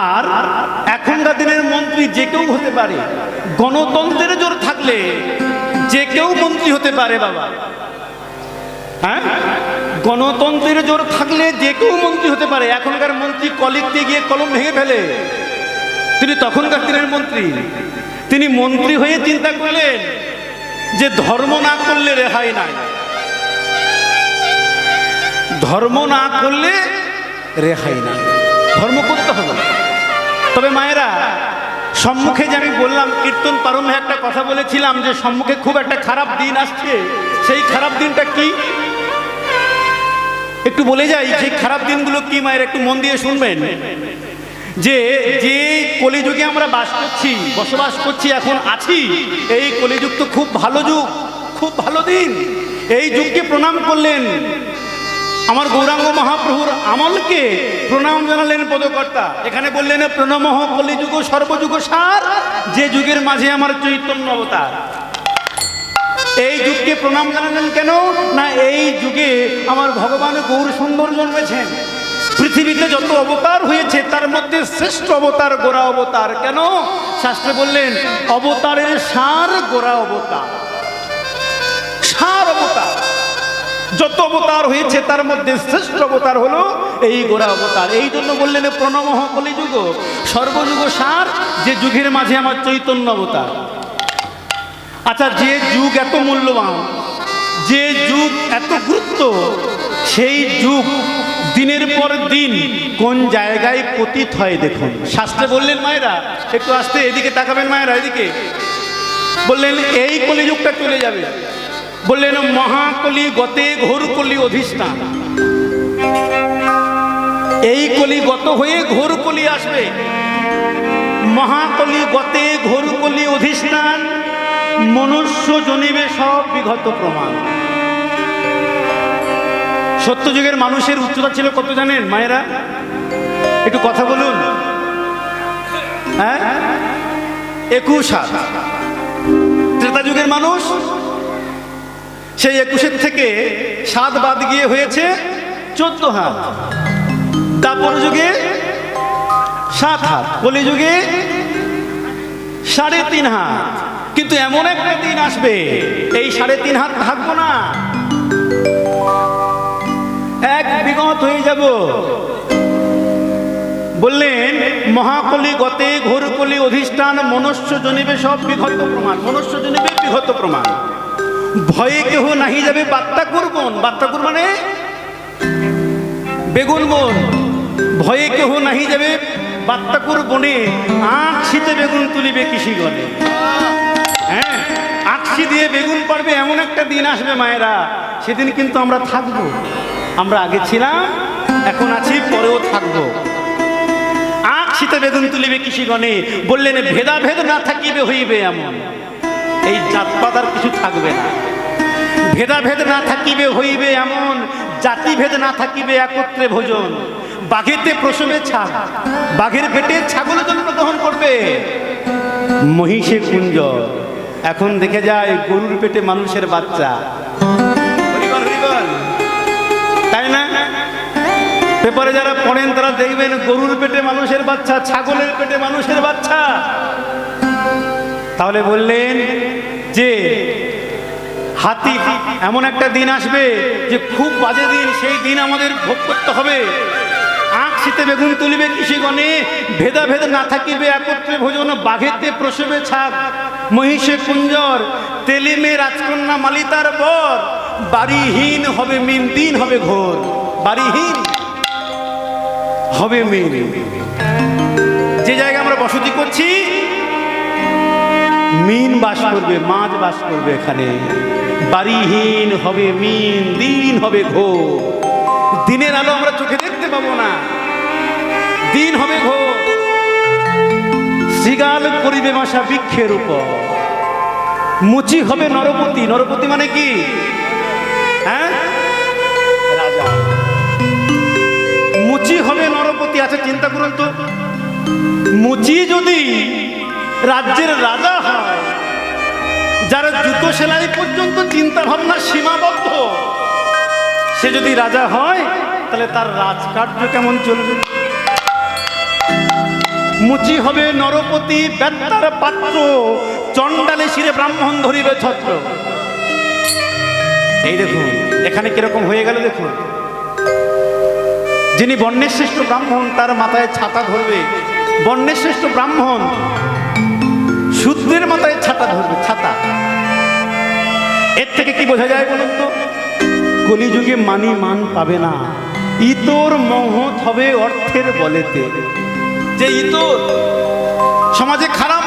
আর এখনকার দিনের মন্ত্রী যে কেউ হতে পারে, গণতন্ত্রের জোর থাকলে যে কেউ মন্ত্রী হতে পারে বাবা। হ্যাঁ, গণতন্ত্রের জোর থাকলে যে কেউ মন্ত্রী হতে পারে। এখনকার মন্ত্রী কলিকতে গিয়ে কলম ভেঙে ফেলে, তিনি তখনকার দিনের মন্ত্রী। তিনি মন্ত্রী হয়ে চিন্তা করলেন যে ধর্ম না করলে রেহাই নাই, ধর্ম না করলে রেহাই নাই, ধর্ম করতে হবে। তবে মায়েরা, সম্মুখে যে আমি বললাম কীর্তন প্রারম্ভে একটা কথা বলেছিলাম যে সম্মুখে খুব একটা খারাপ দিন আসছে। সেই খারাপ দিনটা কি একটু বলে যাই। সেই খারাপ দিনগুলো কি মায়ের একটু মন দিয়ে শুনবেন। যে যে কলিযুগে আমরা বসবাস করছি, এখন আছি, এই কলিযুগ তো খুব ভালো যুগ, খুব ভালো দিন। এই যুগকে প্রণাম করলেন আমার গৌরাঙ্গ মহাপ্রভুর আমলকে প্রণাম জানালেন পদকর্তা। এখানে বললেন প্রণমঃ কলিযুগ সর্বযুগ সার, যে যুগের মাঝে আমার চৈতন্য অবতার। এই যুগকে প্রণাম জানালেন কেন না, এই যুগে আমার ভগবান গৌর সুন্দর জন্মেছেন। পৃথিবীতে যত অবতার হয়েছে তার মধ্যে শ্রেষ্ঠ অবতার গোরা অবতার। কেন? শাস্ত্রে বললেন অবতারের সার গোরা অবতার, সার অবতার। যত অবতার হয়েছে তার মধ্যে শ্রেষ্ঠ অবতার হলো এই গোরা অবতার। এই জন্য বললেন প্রণমঃ কলিযুগ সর্বযুগ সার, যে যুগের মাঝে আমার চৈতন্য অবতার। আচ্ছা, যে যুগ এত মূল্যবান, যে যুগ এত গুরুত্ব, সেই যুগ দিনের পর দিন কোন জায়গায় পতিত হয় দেখুন। শাস্ত্রে বললেন মায়েরা, একটু আসতে এদিকে তাকাবেন মায়েরা, এদিকে বললেন এই কলিযুগটা চলে যাবে। বললেন মহাকলি গতে ঘোর কলি অধিষ্ঠান। এই কলি গত হয়ে ঘোর কলি আসবে। মহাকলি গতে ঘোর কলি অধিষ্ঠান, মনুষ্য জনিবে সব বিগত প্রমাণ। সত্যযুগের মানুষের উচ্চতা ছিল কত জানেন মায়েরা? একটু কথা বলুন। হ্যাঁ, 21 হাত। ত্রেতা যুগের মানুষ সেই 21 থেকে 7 বাদ গিয়ে হয়েছে 14 হাত। দাপর যুগে 7 হাত, কলিযুগে 3.5 হাত। কিন্তু এমন একটা দিন আসবে এই 3.5 হাত থাকবো না, 1 বিগত হয়ে যাব। বললেন মহাকলি গতে ঘোর কলি অধিষ্ঠান মনুষ্য জনিবে সব বিঘত প্রমাণ। মনুষ্য জনিবে বিঘত প্রমাণ। ভয়ে কেহ নাহি যাবে বাত্তা করবন। বাত্তা কর মানে বেগুন বন। ভয়ে কেহ নাহি যাবে বাত্তাকুর বনে, আঁকশিতে বেগুন তুলিবে কৃষি গলে। হ্যাঁ, আঁকশি দিয়ে বেগুন পারবে এমন একটা দিন আসবে মায়েরা, সেদিন কিন্তু আমরা থাকবো। আমরা আগে ছিলাম, এখন আছি, পরেও থাকবো। আঁকশিতে বেগুন তুলিবে কৃষি গণে। বললেন ভেদাভেদ না থাকিবে হইবে এমন। এই জাতপাত আর কিছু থাকবে না। ভেদাভেদ না থাকিবে হইবে এমন, জাতিভেদ না থাকিবে একত্রে ভোজন। বাঘেতে প্রসবে ছাগ, বাঘের পেটে ছাগল জন্মগ্রহণ করবে। মহিষে কুঞ্জ, এখন দেখে যায় গরুর পেটে মানুষের বাচ্চা। হরিবল, হরিবল। তাই না? পেপারে যারা পড়েন তারা দেখবেন গরুর পেটে মানুষের বাচ্চা, ছাগলের পেটে মানুষের বাচ্চা। তাহলে বললেন যে হাতি এমন একটা দিন আসবে যে খুব বাজে দিন, সেই দিন আমাদের ভোগ করতে হবে। আঁকশিতে বেগুন তুলিবে কৃষিগণে, ভেদাভেদ না থাকিবে একত্রে ভোজন। বাঘেতে প্রসবে ছাগ, মহিষে কুঞ্জর, তেলিমে রাজকন্যা মালিতার বর। বাড়িহীন হবে মিন, দিন হবে ঘোর। বাড়িহীন হবে মিন। যে জায়গায় আমরা বসতি করছি মিন বাস করবে, মাছ বাস করবে এখানে। বাড়িহীন হবে মিন, দিন হবে ঘোর। দিনের আলো আমরা চোখে দেখতে পাবো না, দিন হবে ঘোর। শৃগাল করিবে বাসা বৃক্ষের উপর, মুচি হবে নরপতি। নরপতি মানে কি? হ্যাঁ, রাজা। মুচি হবে নরপতি। আচ্ছা চিন্তা করুন তো, মুচি যদি রাজ্যের রাজা হয়, যার জুতো সেলাই পর্যন্ত চিন্তা ভাবনা সীমাবদ্ধ, সে যদি রাজা হয় তাহলে তার রাজকার্য কেমন চলবে? মুচি হবে নরপতি, বেত্তার পাত্র, চণ্ডালে শিরে ব্রাহ্মণ ধরিবে ছত্র। এই দেখুন এখানে কিরকম হয়ে গেল দেখুন। যিনি বর্ণের শ্রেষ্ঠ ব্রাহ্মণ তার মাথায় ছাতা ধরবে। বর্ণের শ্রেষ্ঠ ব্রাহ্মণ শূদ্রের মাথায় ছাতা ধরবে, ছাতা। এর থেকে কি বোঝা যায় বলুন তো? কলিযুগে মানি মান পাবে না, ইতর মহৎ হবে অর্থের বলেতে। যে ইতর সমাজে খারাপ